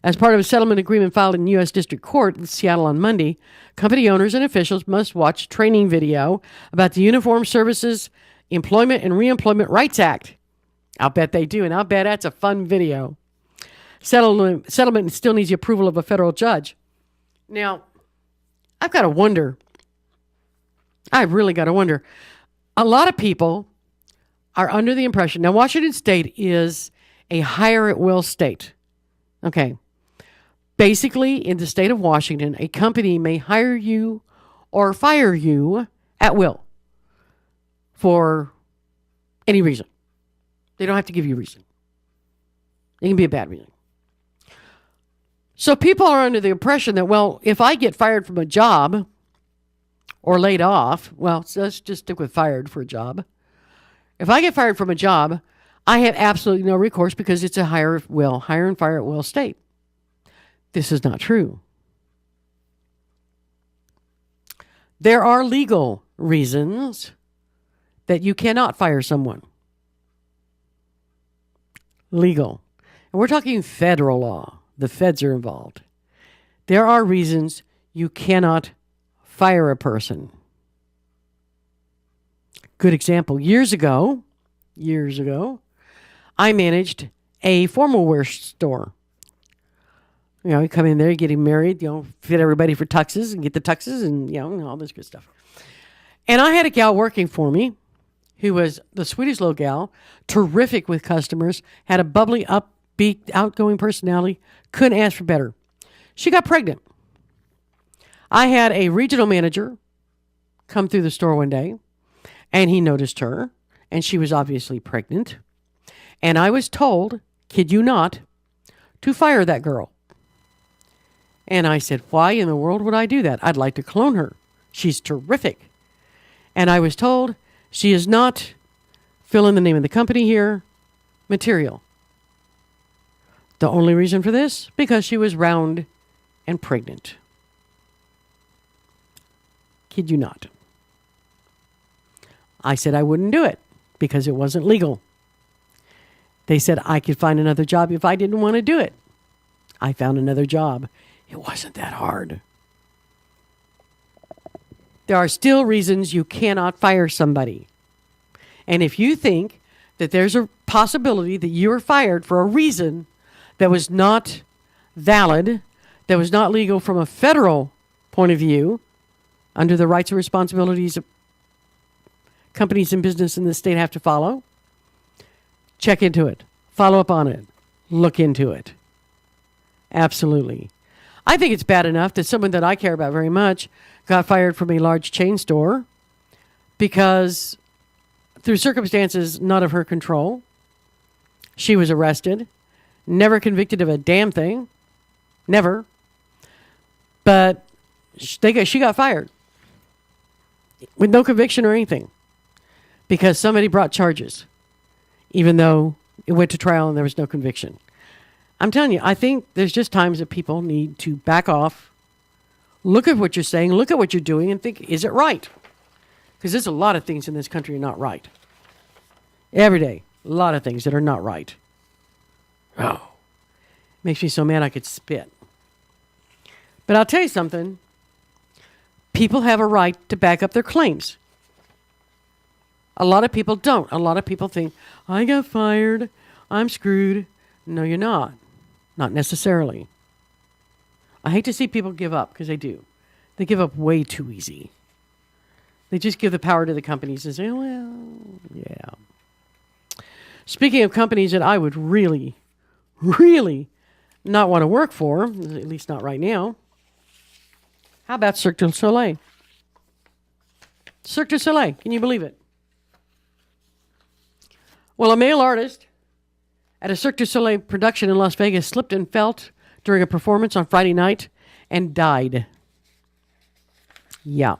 As part of a settlement agreement filed in U.S. District Court in Seattle on Monday, company owners and officials must watch training video about the Uniformed Services Employment and Reemployment Rights Act. I'll bet they do, and I'll bet that's a fun video. Settlement still needs the approval of a federal judge. Now, I've got to wonder. I've really got to wonder. A lot of people are under the impression. Now, Washington State is a hire-at-will state. Okay. Basically, in the state of Washington, a company may hire you or fire you at will for any reason. They don't have to give you a reason. It can be a bad reason. So people are under the impression that, well, if I get fired from a job or laid off, well, so let's just stick with fired for a job. If I get fired from a job, I had absolutely no recourse because it's a hire and fire at will state. This is not true. There are legal reasons that you cannot fire someone. Legal. And we're talking federal law. The feds are involved. There are reasons you cannot fire a person. Good example. Years ago, I managed a formal wear store. You know, you come in there, you're getting married, fit everybody for tuxes and get the tuxes and, all this good stuff. And I had a gal working for me who was the sweetest little gal, terrific with customers, had a bubbly, upbeat, outgoing personality, couldn't ask for better. She got pregnant. I had a regional manager come through the store one day, and he noticed her, and she was obviously pregnant. And I was told, kid you not, to fire that girl. And I said, why in the world would I do that? I'd like to clone her. She's terrific. And I was told she is not, fill in the name of the company here, material. The only reason for this? Because she was round and pregnant. Kid you not. I said I wouldn't do it because it wasn't legal. They said I could find another job if I didn't want to do it. I found another job. It wasn't that hard. There are still reasons you cannot fire somebody. And if you think that there's a possibility that you were fired for a reason that was not valid, that was not legal from a federal point of view, under the rights and responsibilities of companies and business in the state have to follow, check into it. Follow up on it. Look into it. Absolutely. I think it's bad enough that someone that I care about very much got fired from a large chain store because through circumstances not of her control, she was arrested, never convicted of a damn thing. Never. But she got fired with no conviction or anything because somebody brought charges, even though it went to trial and there was no conviction. I'm telling you, I think there's just times that people need to back off, look at what you're saying, look at what you're doing, and think, is it right? Because there's a lot of things in this country that are not right. Every day, a lot of things that are not right. Oh, makes me so mad I could spit. But I'll tell you something. People have a right to back up their claims. A lot of people don't. A lot of people think, I got fired, I'm screwed. No, you're not. Not necessarily. I hate to see people give up, because they do. They give up way too easy. They just give the power to the companies and say, well, yeah. Speaking of companies that I would really, really not want to work for, at least not right now, how about Cirque du Soleil? Cirque du Soleil, can you believe it? Well, a male artist at a Cirque du Soleil production in Las Vegas slipped and fell during a performance on Friday night and died. Yeah.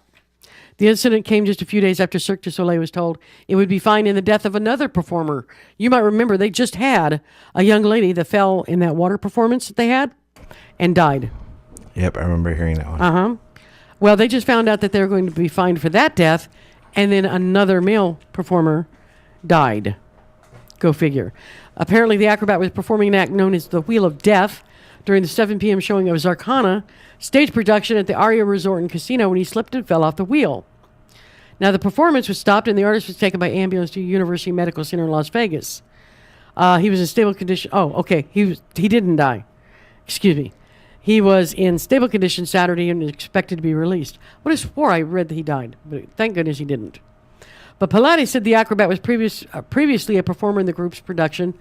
The incident came just a few days after Cirque du Soleil was told it would be fined in the death of another performer. You might remember they just had a young lady that fell in that water performance that they had and died. Yep, I remember hearing that one. Uh-huh. Well, they just found out that they were going to be fined for that death, and then another male performer died. Go figure. Apparently, the acrobat was performing an act known as the Wheel of Death during the 7 p.m. showing of Zarkana stage production at the Aria Resort and Casino when he slipped and fell off the wheel. Now, the performance was stopped and the artist was taken by ambulance to University Medical Center in Las Vegas. He was in stable condition. Oh, okay. He didn't die. Excuse me. He was in stable condition Saturday and is expected to be released. What I swore I read that he died, but thank goodness he didn't. But Pilates said the acrobat was previously a performer in the group's production,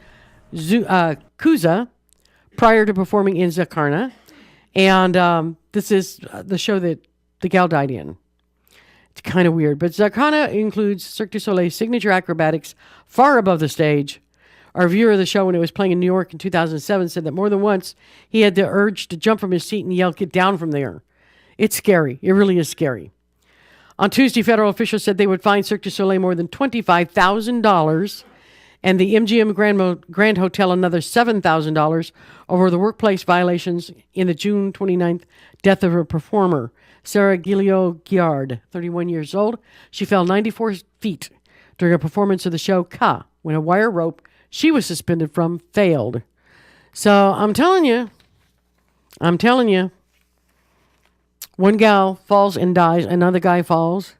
Kuza, prior to performing in Zarkana. And this is the show that the gal died in. It's kind of weird. But Zarkana includes Cirque du Soleil's signature acrobatics far above the stage. Our viewer of the show when it was playing in New York in 2007 said that more than once he had the urge to jump from his seat and yell, "Get down from there." It's scary. It really is scary. On Tuesday, federal officials said they would fine Cirque du Soleil more than $25,000 and the MGM Grand Hotel another $7,000 over the workplace violations in the June 29th death of a performer, Sarah Guillot-Guiard, 31 years old. She fell 94 feet during a performance of the show Ka, when a wire rope she was suspended from failed. So I'm telling you, one gal falls and dies, another guy falls.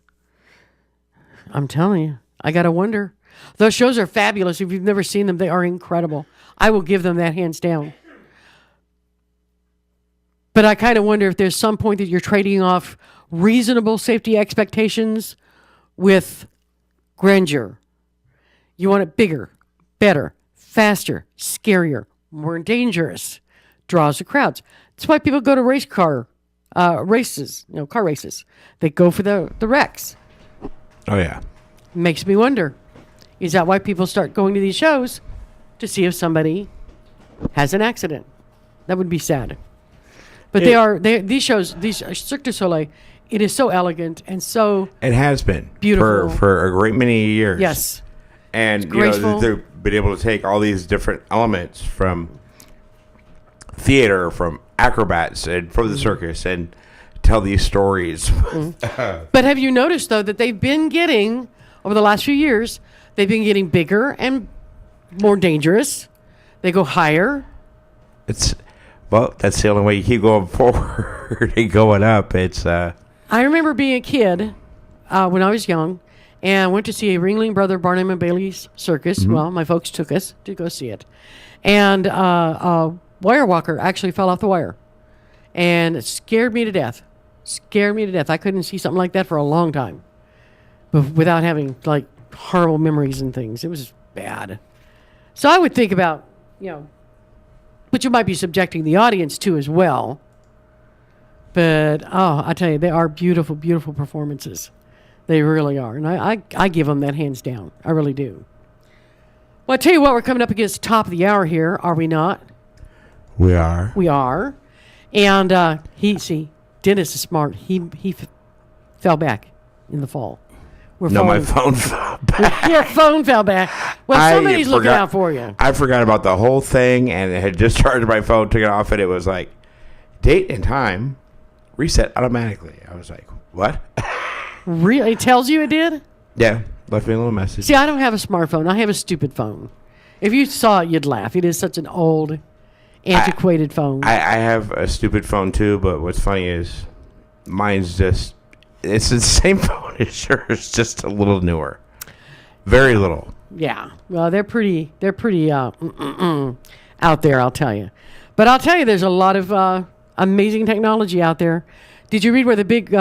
I'm telling you, I got to wonder. Those shows are fabulous. If you've never seen them, they are incredible. I will give them that hands down. But I kind of wonder if there's some point that you're trading off reasonable safety expectations with grandeur. You want it bigger, better, faster, scarier, more dangerous. Draws the crowds. That's why people go to car races. They go for the wrecks. Oh, yeah. Makes me wonder, is that why people start going to these shows? To see if somebody has an accident. That would be sad. But these shows, Cirque du Soleil, it is so elegant and so it has been beautiful for a great many years. Yes. And they've been able to take all these different elements from theater, from acrobats, and from the circus, and tell these stories. But have you noticed, though, that they've been getting, over the last few years, they've been getting bigger and more dangerous. They go higher. That's the only way you keep going forward and going up. I remember being a kid when I was young, and went to see a Ringling Brother Barnum and Bailey's circus. Mm-hmm. Well, my folks took us to go see it. And a wire walker actually fell off the wire. And it scared me to death. I couldn't see something like that for a long time. But without having, like, horrible memories and things. It was bad. So I would think about, but you might be subjecting the audience to as well. But, I tell you, they are beautiful, beautiful performances. They really are. And I give them that hands down. I really do. Well, I tell you what, we're coming up against the top of the hour here, are we not? We are. We are. And Dennis is smart. He fell back in the fall. My phone fell back. Your phone fell back. Well, somebody's looking out for you. I forgot about the whole thing, and it had just charged my phone, took it off, and it was like, date and time, reset automatically. I was like, what? Really? It tells you it did? Yeah. Left me a little message. See, I don't have a smartphone. I have a stupid phone. If you saw it, you'd laugh. It is such an old, antiquated phone. I have a stupid phone, too, but what's funny is mine's it's the same phone as yours, just a little newer. Very little. Yeah. Well, they're pretty out there, I'll tell you. But I'll tell you, there's a lot of amazing technology out there. Did you read where the big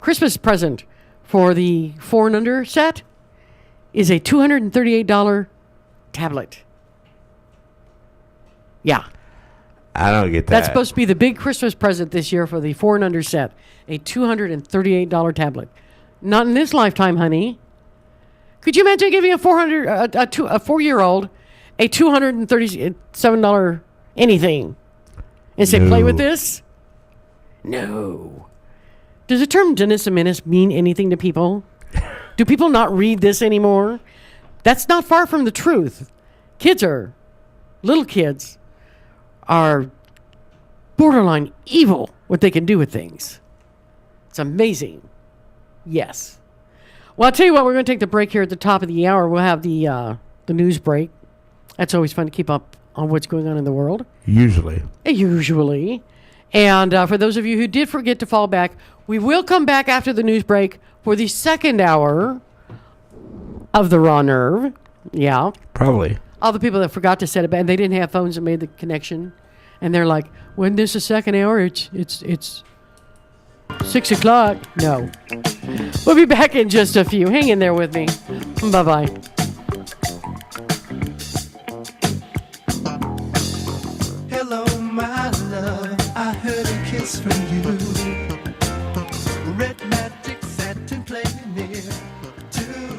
Christmas present for the 4 and Under set is a $238 tablet? Yeah. I don't get that. That's supposed to be the big Christmas present this year for the 4 and Under set, a $238 tablet. Not in this lifetime, honey. Could you imagine giving a 4-year-old a $237 anything and say, play with this? No. Does the term Dennis the Menace mean anything to people? Do people not read this anymore? That's not far from the truth. Little kids are borderline evil what they can do with things. It's amazing. Yes. Well, I'll tell you what, we're going to take the break here at the top of the hour. We'll have the news break. That's always fun to keep up on what's going on in the world. Usually. And for those of you who did forget to fall back, we will come back after the news break for the second hour of the Raw Nerve. Yeah. Probably. All the people that forgot to set it back, and they didn't have phones that made the connection. And they're like, when this is second hour, it's 6 o'clock. No. We'll be back in just a few. Hang in there with me. Bye-bye. Hello, my love. I heard a kiss from you. Red magic satin playing near too.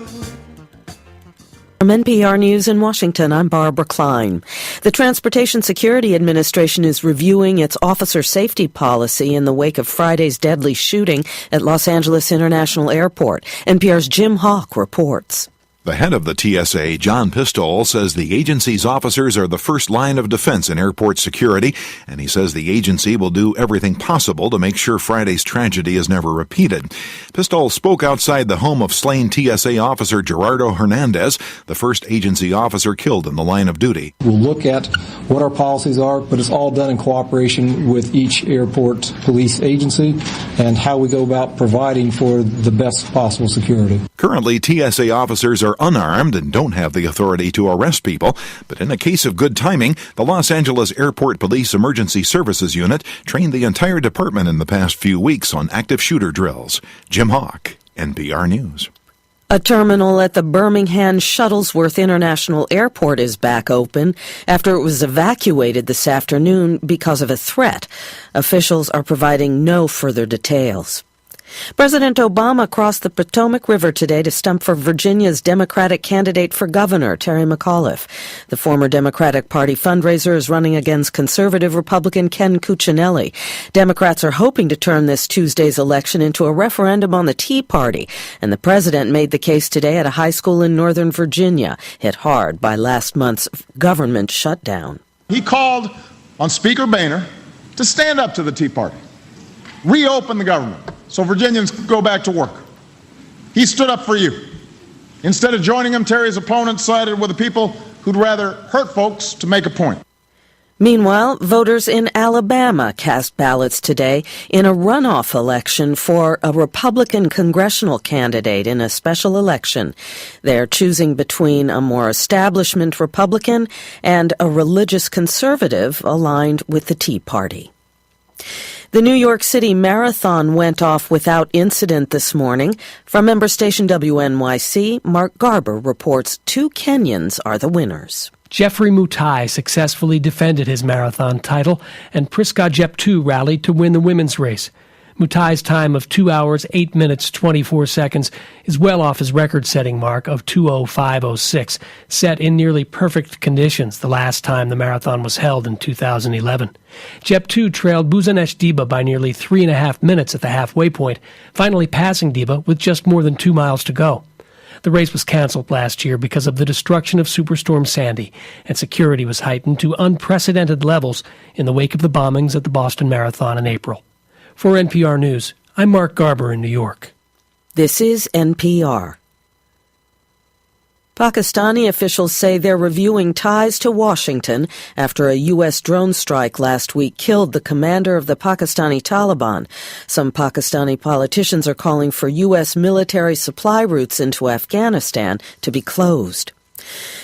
From NPR News in Washington, I'm Barbara Klein. The Transportation Security Administration is reviewing its officer safety policy in the wake of Friday's deadly shooting at Los Angeles International Airport. NPR's Jim Hawk reports. The head of the TSA, John Pistole, says the agency's officers are the first line of defense in airport security, and he says the agency will do everything possible to make sure Friday's tragedy is never repeated. Pistole spoke outside the home of slain TSA officer Gerardo Hernandez, the first agency officer killed in the line of duty. We'll look at what our policies are, but it's all done in cooperation with each airport police agency and how we go about providing for the best possible security. Currently, TSA officers are unarmed and don't have the authority to arrest people, but in a case of good timing, the Los Angeles Airport Police Emergency Services Unit trained the entire department in the past few weeks on active shooter drills. Jim Hawk, NPR News. A terminal at the Birmingham Shuttlesworth International Airport is back open after it was evacuated this afternoon because of a threat. Officials are providing no further details. President Obama crossed the Potomac River today to stump for Virginia's Democratic candidate for governor, Terry McAuliffe. The former Democratic Party fundraiser is running against conservative Republican Ken Cuccinelli. Democrats are hoping to turn this Tuesday's election into a referendum on the Tea Party, and the president made the case today at a high school in Northern Virginia, hit hard by last month's government shutdown. He called on Speaker Boehner to stand up to the Tea Party, reopen the government, so Virginians go back to work. He stood up for you. Instead of joining him, Terry's opponents sided with the people who'd rather hurt folks to make a point. Meanwhile, voters in Alabama cast ballots today in a runoff election for a Republican congressional candidate in a special election. They're choosing between a more establishment Republican and a religious conservative aligned with the Tea Party. The New York City Marathon went off without incident this morning. From member station WNYC, Mark Garber reports 2 Kenyans are the winners. Jeffrey Mutai successfully defended his marathon title, and Priska Jeptu rallied to win the women's race. Mutai's time of 2 hours, 8 minutes, 24 seconds is well off his record-setting mark of 2:05:06, set in nearly perfect conditions the last time the marathon was held in 2011. Jeptu trailed Buzanesh Diba by nearly 3.5 minutes at the halfway point, finally passing Diba with just more than 2 miles to go. The race was canceled last year because of the destruction of Superstorm Sandy, and security was heightened to unprecedented levels in the wake of the bombings at the Boston Marathon in April. For NPR News, I'm Mark Garber in New York. This is NPR. Pakistani officials say they're reviewing ties to Washington after a U.S. drone strike last week killed the commander of the Pakistani Taliban. Some Pakistani politicians are calling for U.S. military supply routes into Afghanistan to be closed.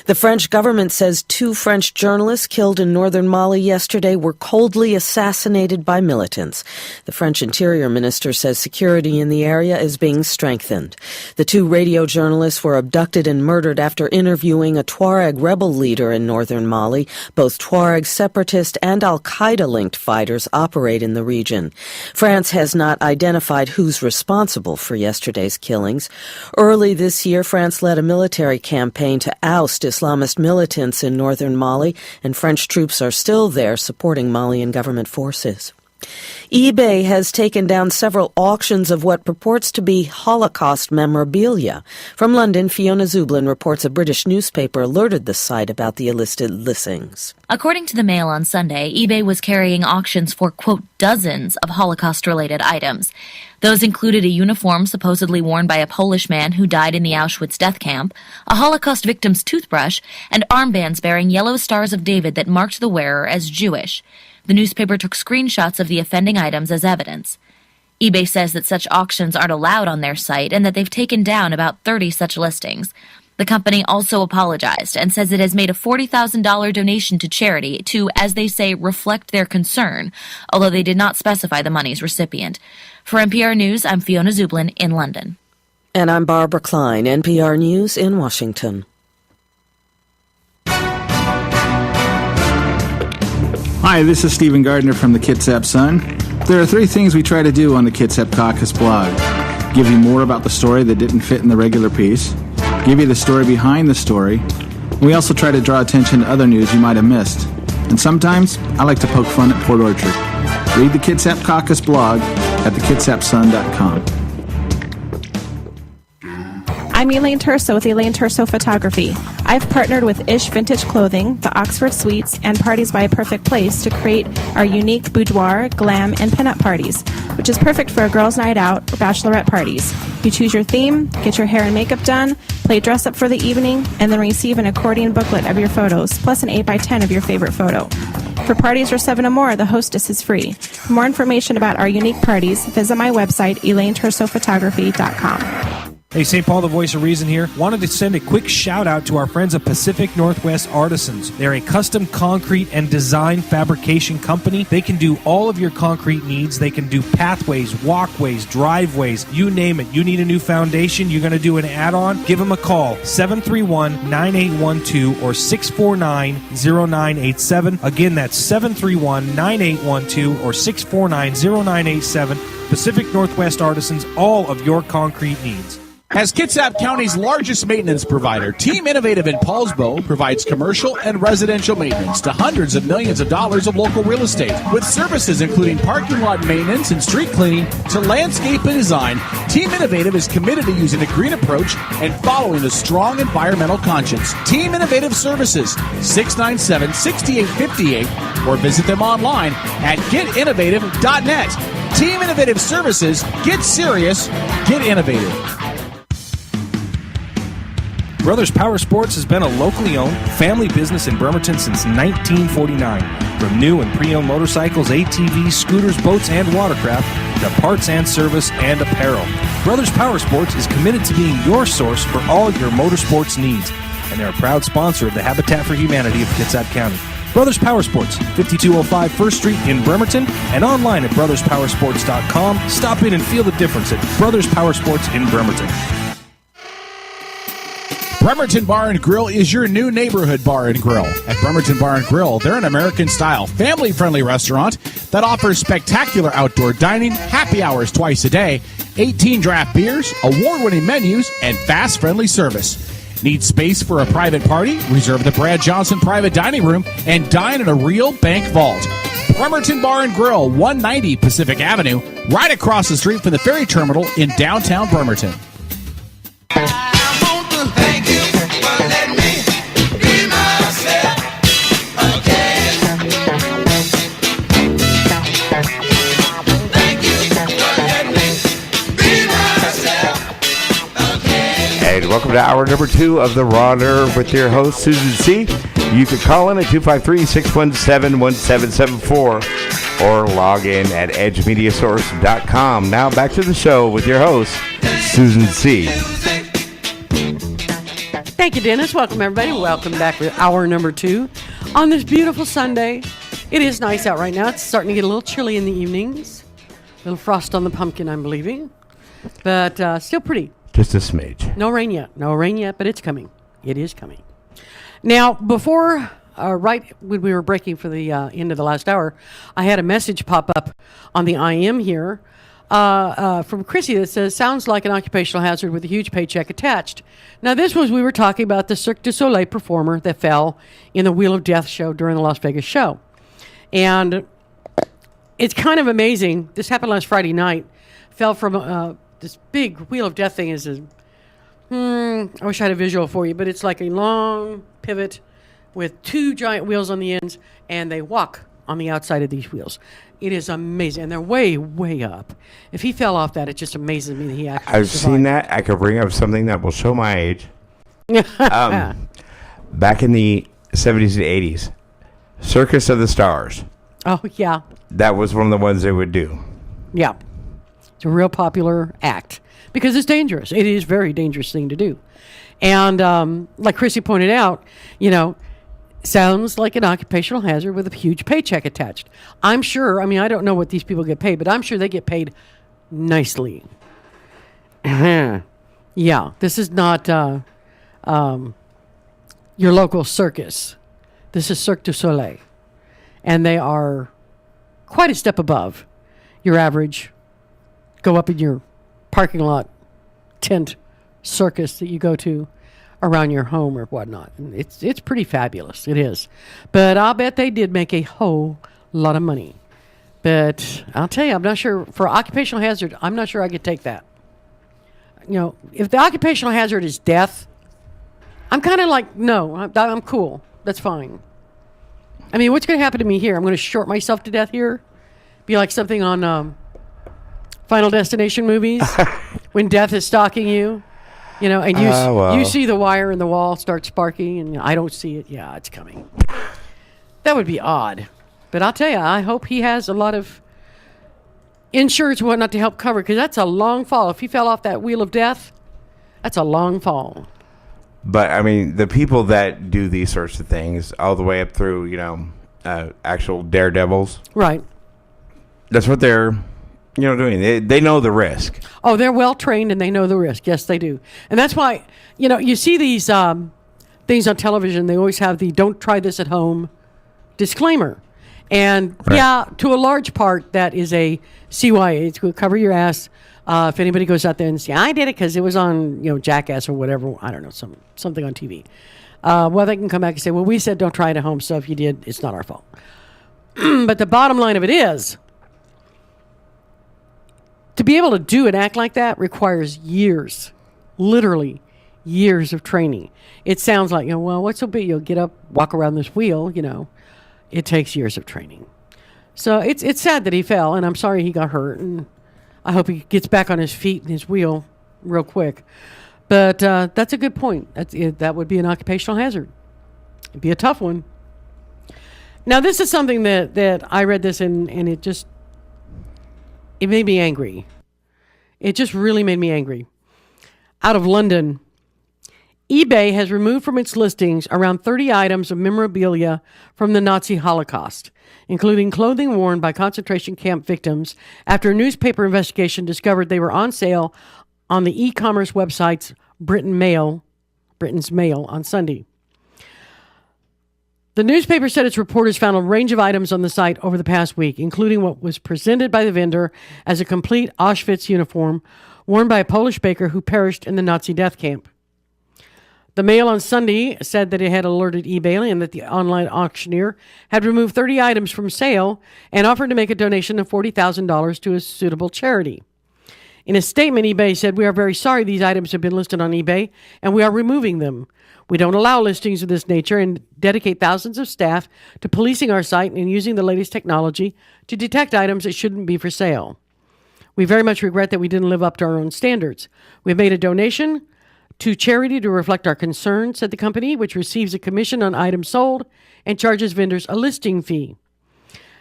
The French government says 2 French journalists killed in northern Mali yesterday were coldly assassinated by militants. The French Interior Minister says security in the area is being strengthened. The 2 radio journalists were abducted and murdered after interviewing a Tuareg rebel leader in northern Mali. Both Tuareg separatist and al-Qaeda-linked fighters operate in the region. France has not identified who's responsible for yesterday's killings. Early this year, France led a military campaign to oust Islamist militants in northern Mali, and French troops are still there supporting Malian government forces. eBay has taken down several auctions of what purports to be Holocaust memorabilia. From London, Fiona Zublin reports a British newspaper alerted the site about the illicit listings. According to the Mail on Sunday, eBay was carrying auctions for, quote, dozens of Holocaust-related items. Those included a uniform supposedly worn by a Polish man who died in the Auschwitz death camp, a Holocaust victim's toothbrush, and armbands bearing yellow stars of David that marked the wearer as Jewish. The newspaper took screenshots of the offending items as evidence. eBay says that such auctions aren't allowed on their site and that they've taken down about 30 such listings. The company also apologized and says it has made a $40,000 donation to charity to, as they say, reflect their concern, although they did not specify the money's recipient. For NPR News, I'm Fiona Zublin in London. And I'm Barbara Klein, NPR News in Washington. Hi, this is Stephen Gardner from the Kitsap Sun. There are 3 things we try to do on the Kitsap Caucus blog. Give you more about the story that didn't fit in the regular piece. Give you the story behind the story. We also try to draw attention to other news you might have missed. And sometimes, I like to poke fun at Port Orchard. Read the Kitsap Caucus blog at thekitsapsun.com. I'm Elaine Terso with Elaine Terso Photography. I've partnered with Ish Vintage Clothing, the Oxford Suites, and Parties by a Perfect Place to create our unique boudoir, glam, and pinup parties, which is perfect for a girls' night out or bachelorette parties. You choose your theme, get your hair and makeup done, play dress up for the evening, and then receive an accordion booklet of your photos, plus an 8x10 of your favorite photo. For parties or 7 or more, the hostess is free. For more information about our unique parties, visit my website, ElaineTersophotography.com. Hey, St. Paul, the voice of reason here. Wanted to send a quick shout out to our friends at Pacific Northwest Artisans. They're a custom concrete and design fabrication company. They can do all of your concrete needs. They can do pathways, walkways, driveways, you name it. You need a new foundation, you're going to do an add-on, give them a call, 731-9812 or 649-0987. Again, that's 731-9812 or 649-0987. Pacific Northwest Artisans, all of your concrete needs. As Kitsap County's largest maintenance provider, Team Innovative in Paulsbo provides commercial and residential maintenance to hundreds of millions of dollars of local real estate. With services including parking lot maintenance and street cleaning to landscape and design, Team Innovative is committed to using a green approach and following a strong environmental conscience. Team Innovative Services, 697-6858, or visit them online at getinnovative.net. Team Innovative Services, get serious, get innovative. Brothers Power Sports has been a locally owned family business in Bremerton since 1949. From new and pre-owned motorcycles, ATVs, scooters, boats, and watercraft to parts and service and apparel. Brothers Power Sports is committed to being your source for all your motorsports needs, and they're a proud sponsor of the Habitat for Humanity of Kitsap County. Brothers Power Sports, 5205 First Street in Bremerton, and online at brotherspowersports.com. Stop in and feel the difference at Brothers Power Sports in Bremerton. Bremerton Bar and Grill is your new neighborhood bar and grill. At Bremerton Bar and Grill, they're an American-style, family-friendly restaurant that offers spectacular outdoor dining, happy hours twice a day, 18 draft beers, award-winning menus, and fast, friendly service. Need space for a private party? Reserve the Brad Johnson private dining room and dine in a real bank vault. Bremerton Bar and Grill, 190 Pacific Avenue, right across the street from the ferry terminal in downtown Bremerton. Welcome to hour number 2 of the Raw Nerve with your host, Susan C. You can call in at 253-617-1774 or log in at edgemediasource.com. Now back to the show with your host, Susan C. Thank you, Dennis. Welcome, everybody. Welcome back to hour number 2 on this beautiful Sunday. It is nice out right now. It's starting to get a little chilly in the evenings. A little frost on the pumpkin, I'm believing. But still pretty. Just a smidge. No rain yet, but it's coming. It is coming. Now, before, right when we were breaking for the end of the last hour, I had a message pop up on the IM here from Chrissy that says, sounds like an occupational hazard with a huge paycheck attached. Now, this was, we were talking about the Cirque du Soleil performer that fell in the Wheel of Death show during the Las Vegas show. And it's kind of amazing. This happened last Friday night. Fell from this big Wheel of Death thing is I wish I had a visual for you, but it's like a long pivot with 2 giant wheels on the ends, and they walk on the outside of these wheels. It is amazing, and they're way, way up. If he fell off that, it just amazes me that he actually I've survived. seen that. I could bring up something that will show my age. Back in the 70s and 80s, Circus of the Stars. Oh, yeah. That was one of the ones they would do. Yeah. It's a real popular act because it's dangerous. It is a very dangerous thing to do. And like Chrissy pointed out, sounds like an occupational hazard with a huge paycheck attached. I'm sure, I don't know what these people get paid, but I'm sure they get paid nicely. Yeah, this is not your local circus. This is Cirque du Soleil. And they are quite a step above your average go up in your parking lot tent circus that you go to around your home or whatnot. It's pretty fabulous. It is. But I'll bet they did make a whole lot of money. But I'll tell you, I'm not sure. For occupational hazard, I'm not sure I could take that. if the occupational hazard is death, I'm kind of like, no, I'm cool. That's fine. I mean, what's going to happen to me here? I'm going to short myself to death here? Be like something on Final Destination movies when death is stalking you, and you see the wire in the wall start sparking, and I don't see it. Yeah, it's coming. That would be odd. But I'll tell you, I hope he has a lot of insurance and whatnot to help cover, because that's a long fall. If he fell off that wheel of death, that's a long fall. But, I mean, the people that do these sorts of things all the way up through, actual daredevils. Right. That's what they're, doing. They know the risk. Oh, they're well trained and they know the risk. Yes, they do. And that's why, you see these things on television. They always have the "don't try this at home" disclaimer. And yeah, to a large part, that is a CYA. It's going to cover your ass. If anybody goes out there and says, I did it because it was on, Jackass or whatever, I don't know, something on TV. Well, they can come back and say, well, we said don't try it at home, so if you did, it's not our fault. But the bottom line of it is, to be able to do and act like that requires years, literally years of training. It sounds like, well, what's so big? You'll get up, walk around this wheel, It takes years of training. So it's sad that he fell, and I'm sorry he got hurt, and I hope he gets back on his feet and his wheel real quick. But that's a good point. That would be an occupational hazard. It'd be a tough one. Now, this is something that I read this and it made me angry. It just really made me angry. Out of London, eBay has removed from its listings around 30 items of memorabilia from the Nazi Holocaust, including clothing worn by concentration camp victims, after a newspaper investigation discovered they were on sale on the e-commerce website's Britain's Mail on Sunday. The newspaper said its reporters found a range of items on the site over the past week, including what was presented by the vendor as a complete Auschwitz uniform worn by a Polish baker who perished in the Nazi death camp. The Mail on Sunday said that it had alerted eBay and that the online auctioneer had removed 30 items from sale and offered to make a donation of $40,000 to a suitable charity. In a statement, eBay said, "We are very sorry these items have been listed on eBay, and we are removing them. We don't allow listings of this nature and dedicate thousands of staff to policing our site and using the latest technology to detect items that shouldn't be for sale. We very much regret that we didn't live up to our own standards. We've made a donation to charity to reflect our concerns," said the company, which receives a commission on items sold and charges vendors a listing fee.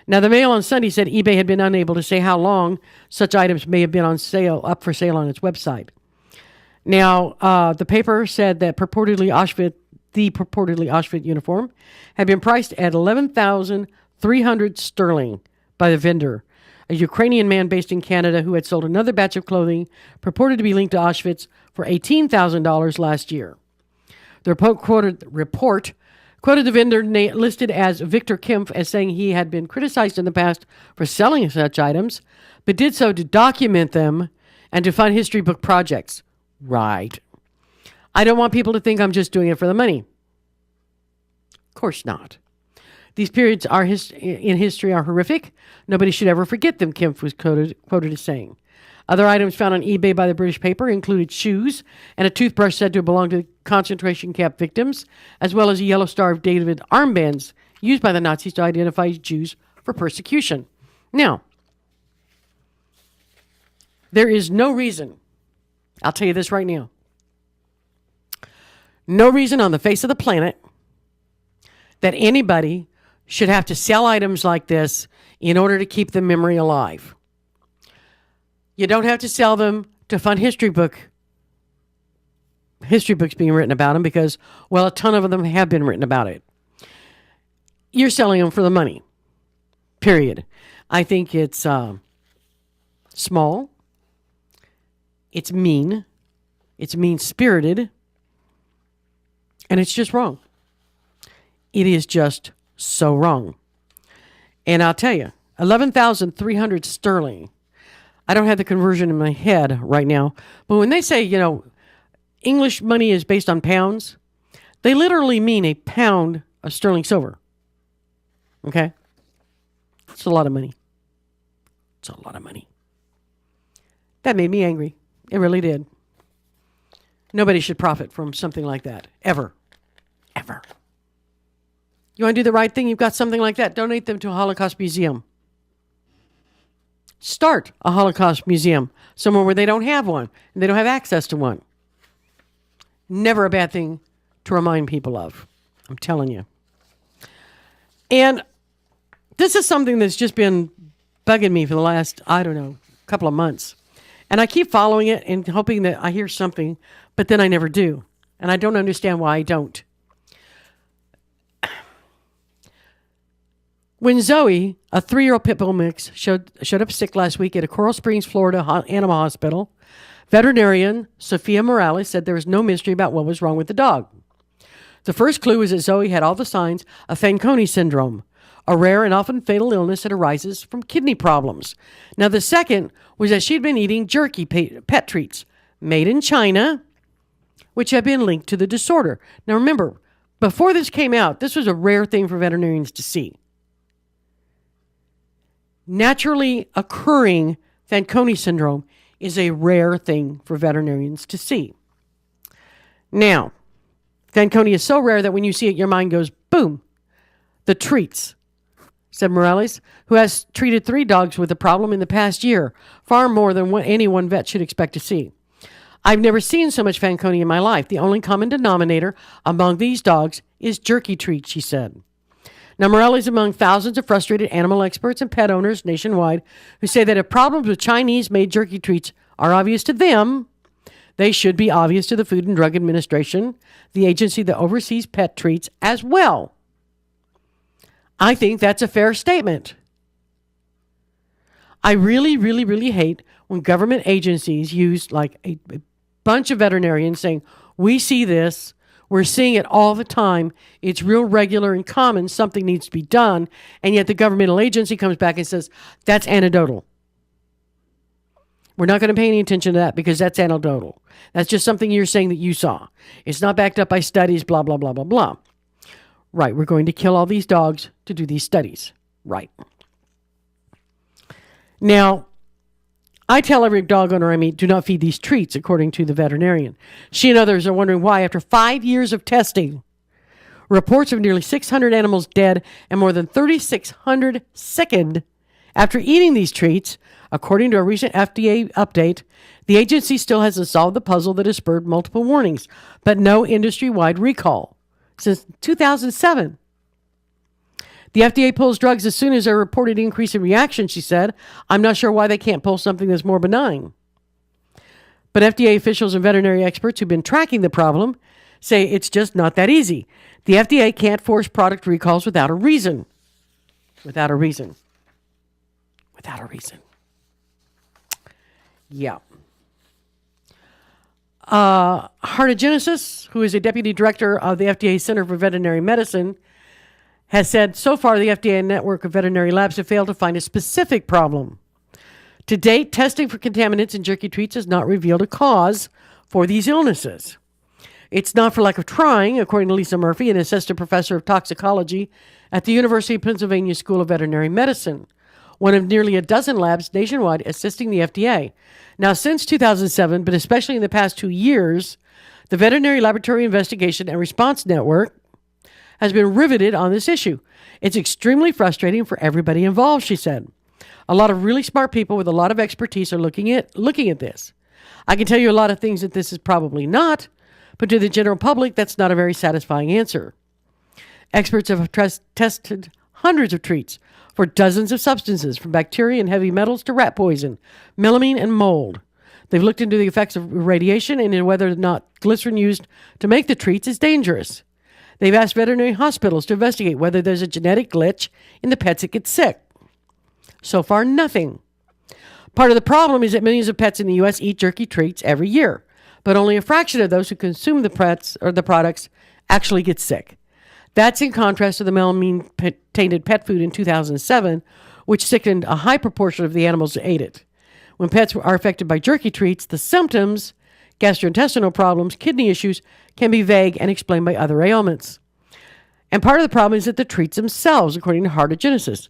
Now, the Mail on Sunday said eBay had been unable to say how long such items may have been up for sale on its website. Now, the paper said that the purportedly Auschwitz uniform had been priced at 11,300 sterling by the vendor, a Ukrainian man based in Canada who had sold another batch of clothing purported to be linked to Auschwitz for $18,000 last year. The report quoted the vendor listed as Victor Kempf as saying he had been criticized in the past for selling such items, but did so to document them and to fund history book projects. Right. I don't want people to think I'm just doing it for the money. Of course not. These periods in history are horrific. Nobody should ever forget them, Kempf was quoted as saying. Other items found on eBay by the British paper included shoes and a toothbrush said to belong to concentration camp victims, as well as a Yellow Star of David armbands used by the Nazis to identify Jews for persecution. Now, there is no reason, I'll tell you this right now, no reason on the face of the planet that anybody should have to sell items like this in order to keep the memory alive. You don't have to sell them to fund history books being written about them because, well, a ton of them have been written about it. You're selling them for the money, period. I think it's small, it's mean-spirited, and it's just wrong. It is just so wrong. And I'll tell you, 11,300 sterling. I don't have the conversion in my head right now, but when they say, English money is based on pounds, they literally mean a pound of sterling silver. Okay? It's a lot of money. It's a lot of money. That made me angry. It really did. Nobody should profit from something like that. Ever. Ever. You want to do the right thing? You've got something like that. Donate them to a Holocaust museum. Start a Holocaust museum somewhere where they don't have one and they don't have access to one. Never a bad thing to remind people of. I'm telling you. And this is something that's just been bugging me for the last, couple of months. And I keep following it and hoping that I hear something, but then I never do. And I don't understand why I don't. When Zoe, a 3-year-old pit bull mix, showed up sick last week at a Coral Springs, Florida animal hospital, veterinarian Sophia Morales said there was no mystery about what was wrong with the dog. The first clue was that Zoe had all the signs of Fanconi syndrome, a rare and often fatal illness that arises from kidney problems. Now, the second was that she'd been eating jerky pet treats made in China, which had been linked to the disorder. Now, remember, before this came out, this was a rare thing for veterinarians to see. Naturally occurring Fanconi syndrome is a rare thing for veterinarians to see. Now, Fanconi is so rare that when you see it, your mind goes, boom, the treats, said Morales, who has treated 3 dogs with the problem in the past year, far more than what any one vet should expect to see. I've never seen so much Fanconi in my life. The only common denominator among these dogs is jerky treats, she said. Now, Morales is among thousands of frustrated animal experts and pet owners nationwide who say that if problems with Chinese-made jerky treats are obvious to them, they should be obvious to the Food and Drug Administration, the agency that oversees pet treats, as well. I think that's a fair statement. I really, really, really hate when government agencies use like a bunch of veterinarians saying, we see this, we're seeing it all the time, it's real regular and common, something needs to be done, and yet the governmental agency comes back and says, that's anecdotal. We're not going to pay any attention to that because that's anecdotal. That's just something you're saying that you saw. It's not backed up by studies, blah, blah, blah, blah, blah. Right, we're going to kill all these dogs to do these studies. Right. Now, I tell every dog owner I meet, do not feed these treats, according to the veterinarian. She and others are wondering why, after 5 years of testing, reports of nearly 600 animals dead and more than 3,600 sickened after eating these treats, according to a recent FDA update, the agency still hasn't solved the puzzle that has spurred multiple warnings, but no industry-wide recall since 2007. The FDA pulls drugs as soon as there are reported increase in reaction, she said. I'm not sure why they can't pull something that's more benign. But FDA officials and veterinary experts who've been tracking the problem say it's just not that easy. The FDA can't force product recalls without a reason. Without a reason. Without a reason. Yeah. Hartogenesis, who is a deputy director of the FDA Center for Veterinary Medicine, has said so far the FDA network of veterinary labs have failed to find a specific problem. To date, testing for contaminants in jerky treats has not revealed a cause for these illnesses. It's not for lack of trying, according to Lisa Murphy, an assistant professor of toxicology at the University of Pennsylvania School of Veterinary Medicine, one of nearly a dozen labs nationwide assisting the FDA. Now, since 2007, but especially in the past 2 years, the Veterinary Laboratory Investigation and Response Network has been riveted on this issue. It's extremely frustrating for everybody involved, she said. A lot of really smart people with a lot of expertise are looking at this. I can tell you a lot of things that this is probably not, but to the general public, that's not a very satisfying answer. Experts have tested hundreds of treats for dozens of substances, from bacteria and heavy metals to rat poison, melamine, and mold. They've looked into the effects of radiation and in whether or not glycerin used to make the treats is dangerous. They've asked veterinary hospitals to investigate whether there's a genetic glitch in the pets that get sick. So far, nothing. Part of the problem is that millions of pets in the U.S. eat jerky treats every year, but only a fraction of those who consume the pets or the products actually get sick. That's in contrast to the melamine-tainted pet food in 2007, which sickened a high proportion of the animals that ate it. When pets are affected by jerky treats, the symptoms, gastrointestinal problems, kidney issues, can be vague and explained by other ailments. And part of the problem is that the treats themselves, according to Hartogenesis.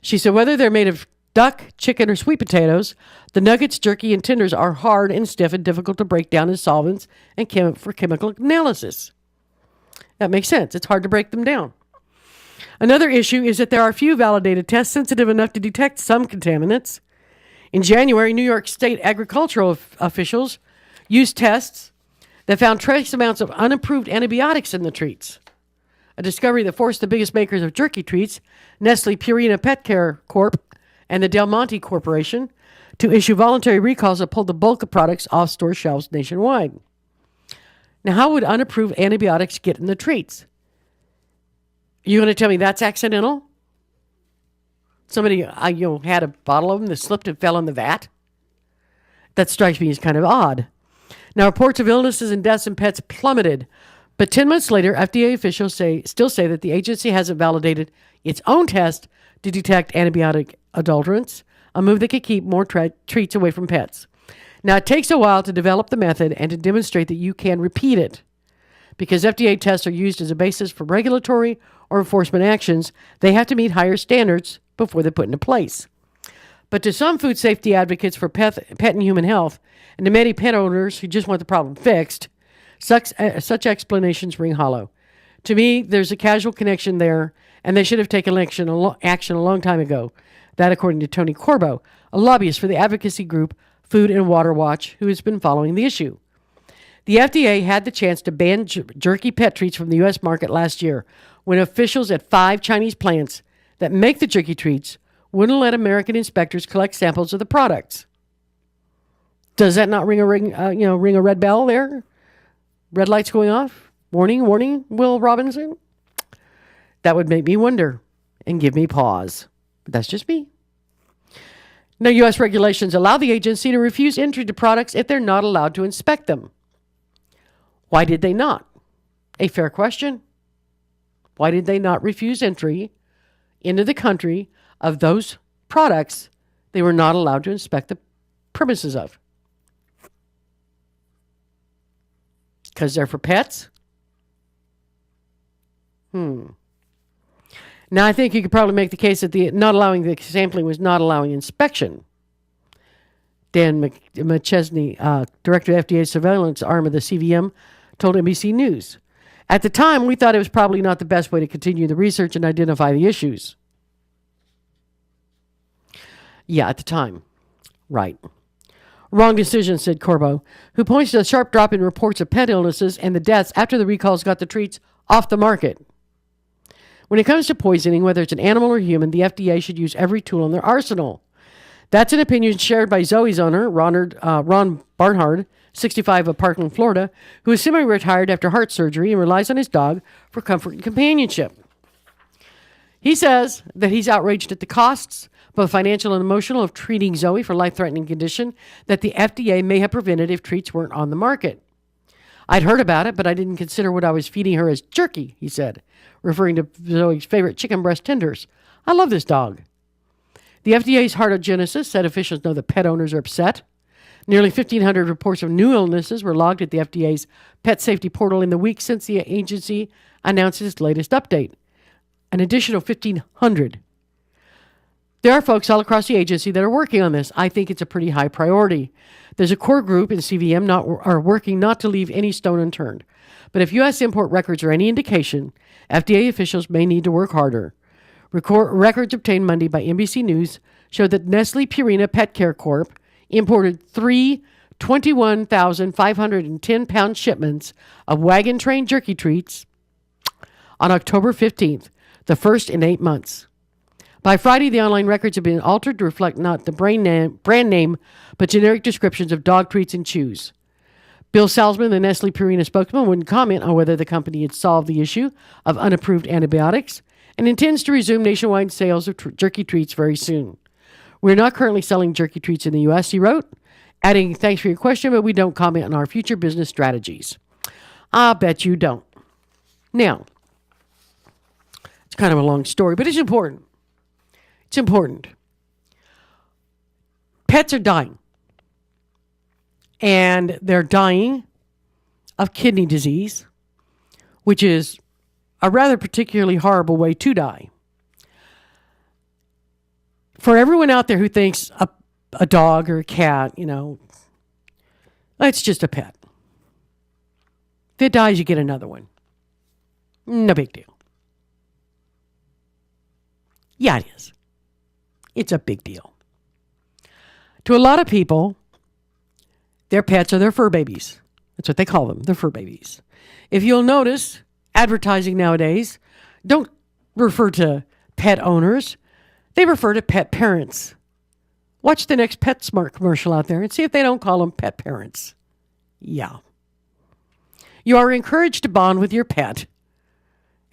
She said whether they're made of duck, chicken, or sweet potatoes, the nuggets, jerky, and tenders are hard and stiff and difficult to break down as solvents and for chemical analysis. That makes sense. It's hard to break them down. Another issue is that there are few validated tests sensitive enough to detect some contaminants. In January, New York State agricultural officials used tests that found trace amounts of unapproved antibiotics in the treats, a discovery that forced the biggest makers of jerky treats, Nestle Purina Pet Care Corp. And the Del Monte Corporation, to issue voluntary recalls that pulled the bulk of products off store shelves nationwide. Now, how would unapproved antibiotics get in the treats? Are you going to tell me that's accidental? Somebody had a bottle of them that slipped and fell in the vat? That strikes me as kind of odd. Now, reports of illnesses and deaths in pets plummeted, but 10 months later, FDA officials still say that the agency hasn't validated its own test to detect antibiotic adulterants, a move that could keep more treats away from pets. Now, it takes a while to develop the method and to demonstrate that you can repeat it. Because FDA tests are used as a basis for regulatory or enforcement actions, they have to meet higher standards before they're put into place. But to some food safety advocates for pet and human health, and to many pet owners who just want the problem fixed, such explanations ring hollow. To me, there's a causal connection there, and they should have taken action a long time ago. That, according to Tony Corbo, a lobbyist for the advocacy group Food and Water Watch, who has been following the issue. The FDA had the chance to ban jerky pet treats from the U.S. market last year when officials at 5 Chinese plants that make the jerky treats wouldn't let American inspectors collect samples of the products. Does that not ring a red bell there? Red lights going off? Warning, warning, Will Robinson? That would make me wonder and give me pause. But that's just me. Now, U.S. regulations allow the agency to refuse entry to products if they're not allowed to inspect them. Why did they not? A fair question. Why did they not refuse entry into the country of those products they were not allowed to inspect the premises of? Because they're for pets? Now, I think you could probably make the case that the not allowing the sampling was not allowing inspection. Dan McChesney, director of FDA's surveillance arm of the CVM, told NBC News. At the time, we thought it was probably not the best way to continue the research and identify the issues. Yeah, at the time. Right. Wrong decision, said Corbo, who points to a sharp drop in reports of pet illnesses and the deaths after the recalls got the treats off the market. When it comes to poisoning, whether it's an animal or human, the FDA should use every tool in their arsenal. That's an opinion shared by Zoe's owner, Ron Barnhard, 65 of Parkland, Florida, who is semi-retired after heart surgery and relies on his dog for comfort and companionship. He says that he's outraged at the costs, both financial and emotional, of treating Zoe for life-threatening condition that the FDA may have prevented if treats weren't on the market. I'd heard about it, but I didn't consider what I was feeding her as jerky, he said, referring to Zoe's favorite chicken breast tenders. I love this dog. The FDA's Heart of Genesis said officials know that pet owners are upset. Nearly 1,500 reports of new illnesses were logged at the FDA's pet safety portal in the week since the agency announced its latest update. An additional 1,500. There are folks all across the agency that are working on this. I think it's a pretty high priority. There's a core group in CVM are working not to leave any stone unturned. But if U.S. import records are any indication, FDA officials may need to work harder. Records obtained Monday by NBC News showed that Nestle Purina Pet Care Corp. Imported 3 21,510-pound shipments of wagon train jerky treats on October 15th, the first in 8 months. By Friday, the online records have been altered to reflect not the brand name, but generic descriptions of dog treats and chews. Bill Salzman, the Nestle Purina spokesman, wouldn't comment on whether the company had solved the issue of unapproved antibiotics and intends to resume nationwide sales of jerky treats very soon. We're not currently selling jerky treats in the U.S., he wrote, adding, thanks for your question, but we don't comment on our future business strategies. I bet you don't. Now, it's kind of a long story, but it's important. It's important. Pets are dying. And they're dying of kidney disease, which is a rather particularly horrible way to die. For everyone out there who thinks a dog or a cat, it's just a pet. If it dies, you get another one. No big deal. Yeah, it is. It's a big deal. To a lot of people, their pets are their fur babies. That's what they call them, their fur babies. If you'll notice, advertising nowadays don't refer to pet owners. They refer to pet parents. Watch the next PetSmart commercial out there and see if they don't call them pet parents. Yeah. You are encouraged to bond with your pet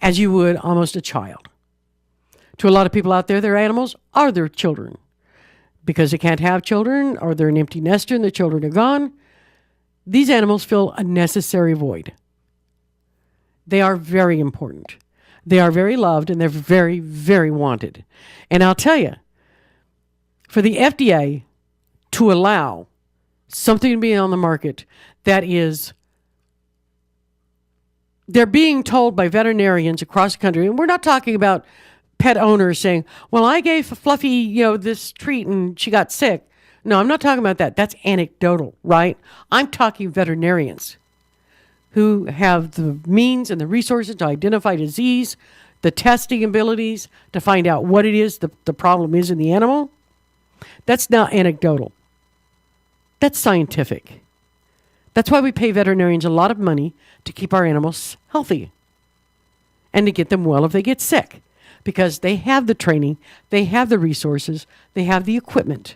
as you would almost a child. To a lot of people out there, their animals are their children. Because they can't have children or they're an empty nester and the children are gone, these animals fill a necessary void. They are very important. They are very loved and they're very, very wanted. And I'll tell you, for the FDA to allow something to be on the market that is, they're being told by veterinarians across the country, and we're not talking about pet owners saying, well, I gave Fluffy, this treat and she got sick. No, I'm not talking about that. That's anecdotal, right? I'm talking veterinarians who have the means and the resources to identify disease, the testing abilities to find out what it is the problem is in the animal. That's not anecdotal. That's scientific. That's why we pay veterinarians a lot of money to keep our animals healthy and to get them well if they get sick. Because they have the training, they have the resources, they have the equipment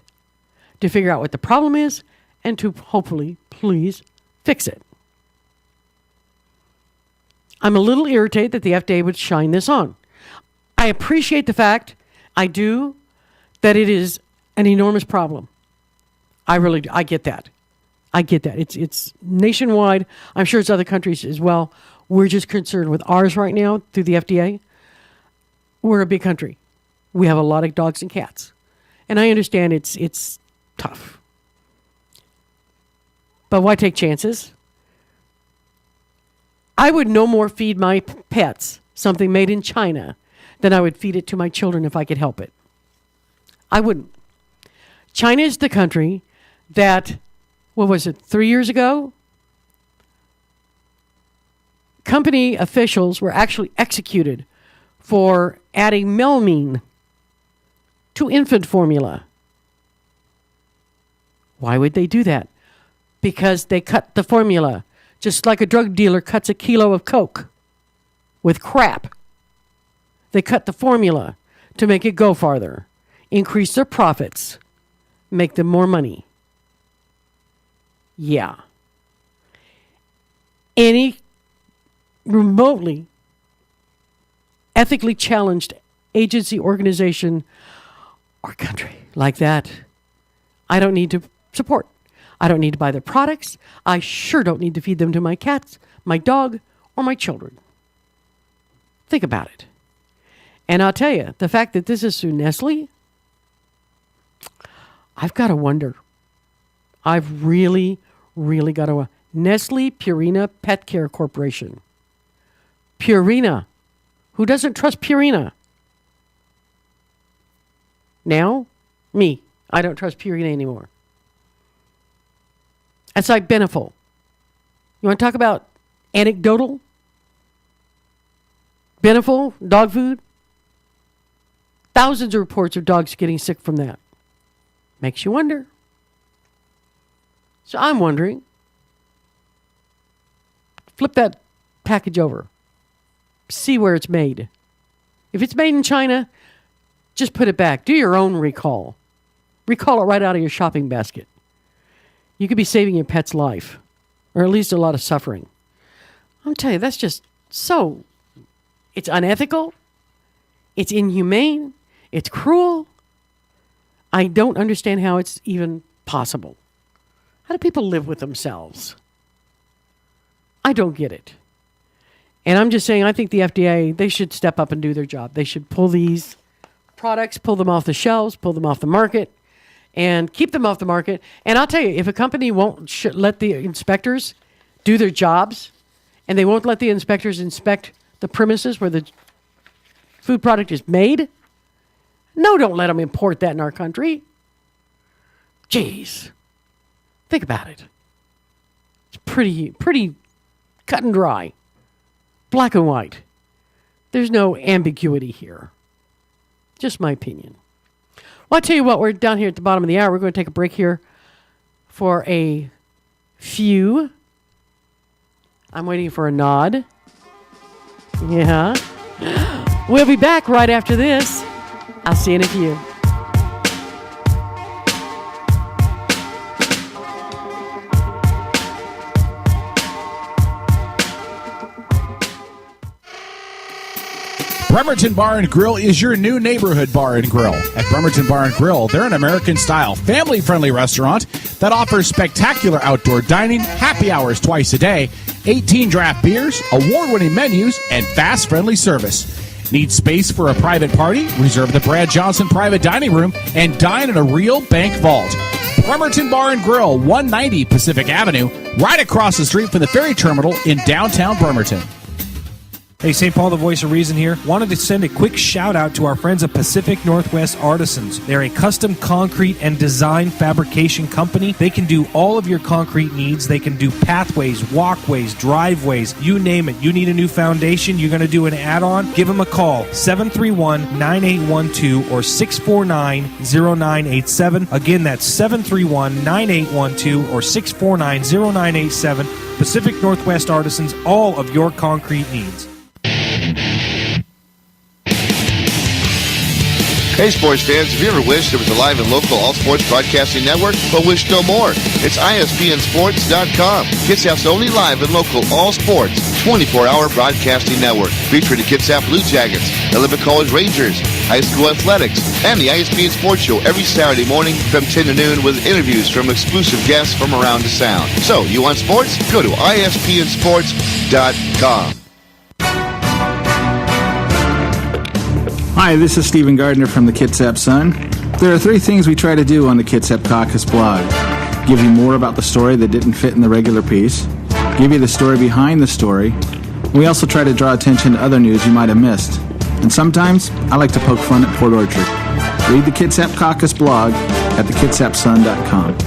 to figure out what the problem is and to hopefully, please, fix it. I'm a little irritated that the FDA would shine this on. I appreciate the fact, I do, that it is an enormous problem. I really do. I get that. It's nationwide. I'm sure it's other countries as well. We're just concerned with ours right now through the FDA. We're a big country. We have a lot of dogs and cats. And I understand it's tough. But why take chances? I would no more feed my pets something made in China than I would feed it to my children if I could help it. I wouldn't. China is the country that, 3 years ago? Company officials were actually executed for adding melamine to infant formula. Why would they do that? Because they cut the formula, just like a drug dealer cuts a kilo of coke with crap. They cut the formula to make it go farther, increase their profits, make them more money. Yeah. Any remotely ethically challenged agency, organization, or country like that, I don't need to support. I don't need to buy their products. I sure don't need to feed them to my cats, my dog, or my children. Think about it. And I'll tell you, the fact that this is through Nestle, I've got to wonder. I've really, really got to wonder. Nestle Purina Pet Care Corporation. Purina. Who doesn't trust Purina? Now, me. I don't trust Purina anymore. It's like Beneful. You want to talk about anecdotal? Beneful, dog food. Thousands of reports of dogs getting sick from that. Makes you wonder. So I'm wondering. Flip that package over. See where it's made. If it's made in China, just put it back. Do your own recall. Recall it right out of your shopping basket. You could be saving your pet's life, or at least a lot of suffering. I'm telling you, that's just so... It's unethical. It's inhumane. It's cruel. I don't understand how it's even possible. How do people live with themselves? I don't get it. And I'm just saying, I think the FDA, they should step up and do their job. They should pull these products, pull them off the shelves, pull them off the market, and keep them off the market. And I'll tell you, if a company won't let the inspectors do their jobs, and they won't let the inspectors inspect the premises where the food product is made, No, don't let them import that in our country. Jeez. Think about it. It's pretty cut and dry. Black and white. There's no ambiguity here. Just my opinion. Well, I'll tell you what, we're down here at the bottom of the hour. We're going to take a break here for a few. I'm waiting for a nod. Yeah. We'll be back right after this. I'll see you in a few. Bremerton Bar and Grill is your new neighborhood bar and grill. At Bremerton Bar and Grill, they're an American-style, family-friendly restaurant that offers spectacular outdoor dining, happy hours twice a day, 18 draft beers, award-winning menus, and fast, friendly service. Need space for a private party? Reserve the Brad Johnson Private Dining Room and dine in a real bank vault. Bremerton Bar and Grill, 190 Pacific Avenue, right across the street from the ferry terminal in downtown Bremerton. Hey, St. Paul, the voice of reason here. Wanted to send a quick shout out to our friends at Pacific Northwest Artisans. They're a custom concrete and design fabrication company. They can do all of your concrete needs. They can do pathways, walkways, driveways, you name it. You need a new foundation, you're going to do an add-on, give them a call, 731-9812 or 649-0987. Again, that's 731-9812 or 649-0987. Pacific Northwest Artisans, all of your concrete needs. Hey, sports fans, have you ever wished there was a live and local all-sports broadcasting network, but wish no more? It's ISPNsports.com, Kitsap's only live and local all-sports, 24-hour broadcasting network, featuring the Kitsap Blue Jackets, the Olympic College Rangers, high school athletics, and the ISPN Sports Show every Saturday morning from 10 to noon with interviews from exclusive guests from around the Sound. So, you want sports? Go to ISPNsports.com. Hi, this is Stephen Gardner from the Kitsap Sun. There are 3 things we try to do on the Kitsap Caucus blog. Give you more about the story that didn't fit in the regular piece. Give you the story behind the story. We also try to draw attention to other news you might have missed. And sometimes, I like to poke fun at Port Orchard. Read the Kitsap Caucus blog at thekitsapsun.com.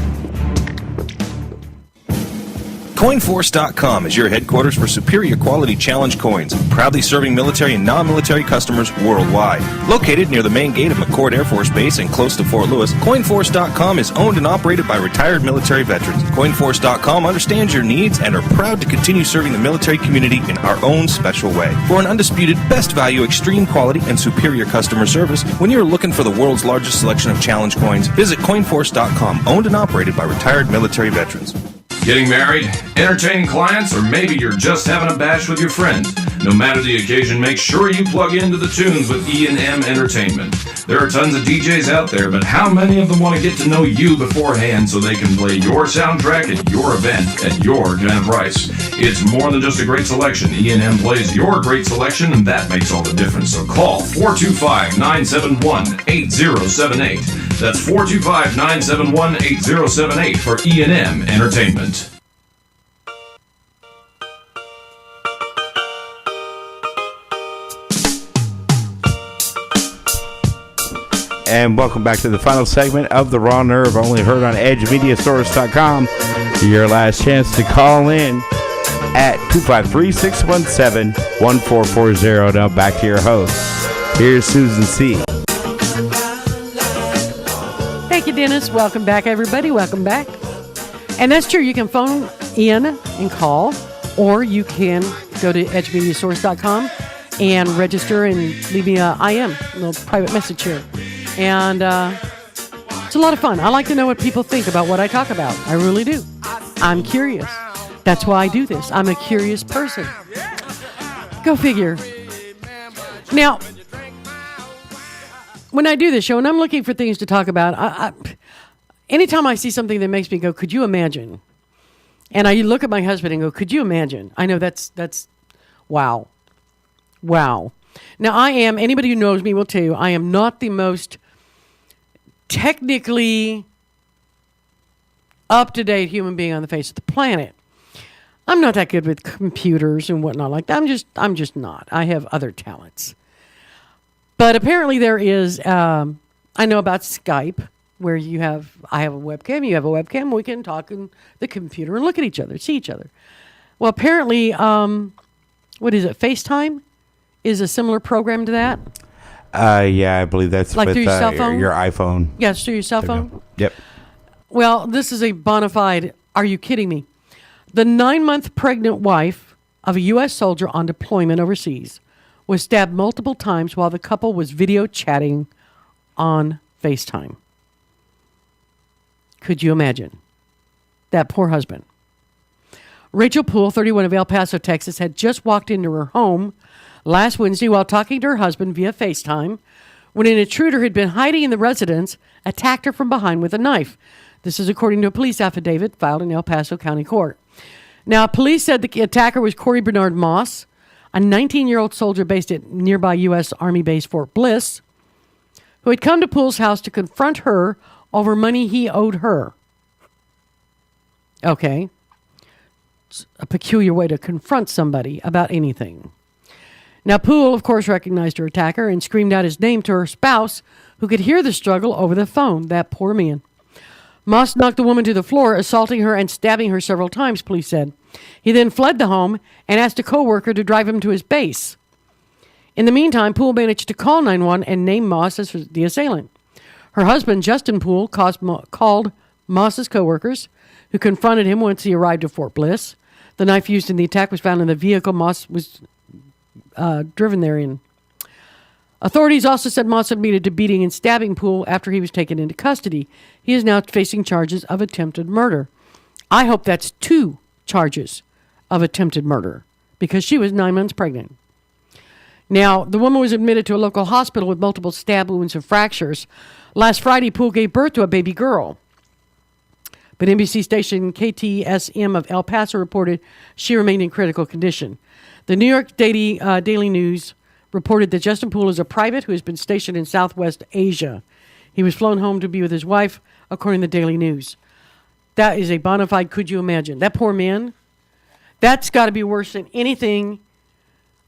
Coinforce.com is your headquarters for superior quality challenge coins, proudly serving military and non-military customers worldwide. Located near the main gate of McChord Air Force Base and close to Fort Lewis, Coinforce.com is owned and operated by retired military veterans. Coinforce.com understands your needs and are proud to continue serving the military community in our own special way. For an undisputed best value, extreme quality, and superior customer service, when you're looking for the world's largest selection of challenge coins, visit Coinforce.com, owned and operated by retired military veterans. Getting married, entertaining clients, or maybe you're just having a bash with your friends. No matter the occasion, make sure you plug into the tunes with E&M Entertainment. There are tons of DJs out there, but how many of them want to get to know you beforehand so they can play your soundtrack at your event at your kind of price? It's more than just a great selection. E&M plays your great selection, and that makes all the difference. So call 425-971-8078. That's 425-971-8078 for E&M Entertainment. And welcome back to the final segment of The Raw Nerve, only heard on EdgeMediaSource.com. Your last chance to call in at 253-617-1440. Now back to your host. Here's Susan C. Thank you, Dennis. Welcome back, everybody. Welcome back. And that's true. You can phone in and call, or you can go to EdgeMediaSource.com and register and leave me a IM, a little private message here. And it's a lot of fun. I like to know what people think about what I talk about. I really do. I'm curious. That's why I do this. I'm a curious person. Go figure. Now, when I do this show and I'm looking for things to talk about, anytime I see something that makes me go, could you imagine? And I look at my husband and go, could you imagine? I know that's wow. Wow. Now, anybody who knows me will tell you, I am not the most technically up-to-date human being on the face of the planet. I'm not that good with computers and whatnot like that. I'm just not. I have other talents. But apparently there is a I know about Skype, where I have a webcam, you have a webcam, we can talk on the computer and look at each other, see each other. Well, apparently, what is it, FaceTime is a similar program to that? Yeah, I believe that's like with through your cell phone? your iPhone. Yeah, it's through your cell phone? Yep. Well, this is a bona fide, are you kidding me? The 9-month pregnant wife of a U.S. soldier on deployment overseas was stabbed multiple times while the couple was video chatting on FaceTime. Could you imagine? That poor husband. Rachel Poole, 31 of El Paso, Texas, had just walked into her home last Wednesday while talking to her husband via FaceTime when an intruder who had been hiding in the residence attacked her from behind with a knife. This is according to a police affidavit filed in El Paso County Court. Now, police said the attacker was Corey Bernard Moss, a 19-year-old soldier based at nearby U.S. Army Base Fort Bliss, who had come to Poole's house to confront her over money he owed her. Okay. It's a peculiar way to confront somebody about anything. Now, Poole, of course, recognized her attacker and screamed out his name to her spouse, who could hear the struggle over the phone. That poor man. Moss knocked the woman to the floor, assaulting her and stabbing her several times, police said. He then fled the home and asked a co-worker to drive him to his base. In the meantime, Poole managed to call 911 and name Moss as the assailant. Her husband, Justin Poole, called Moss's co-workers, who confronted him once he arrived at Fort Bliss. The knife used in the attack was found in the vehicle Moss was driven there in. Authorities also said Moss admitted to beating and stabbing Poole after he was taken into custody. He is now facing charges of attempted murder. I hope that's 2 charges of attempted murder because she was 9 months pregnant. Now, the woman was admitted to a local hospital with multiple stab wounds and fractures. Last Friday, Poole gave birth to a baby girl. But NBC station KTSM of El Paso reported she remained in critical condition. The New York Daily News reported that Justin Poole is a private who has been stationed in Southwest Asia. He was flown home to be with his wife, according to the Daily News. That is a bona fide, could you imagine? That poor man, that's got to be worse than anything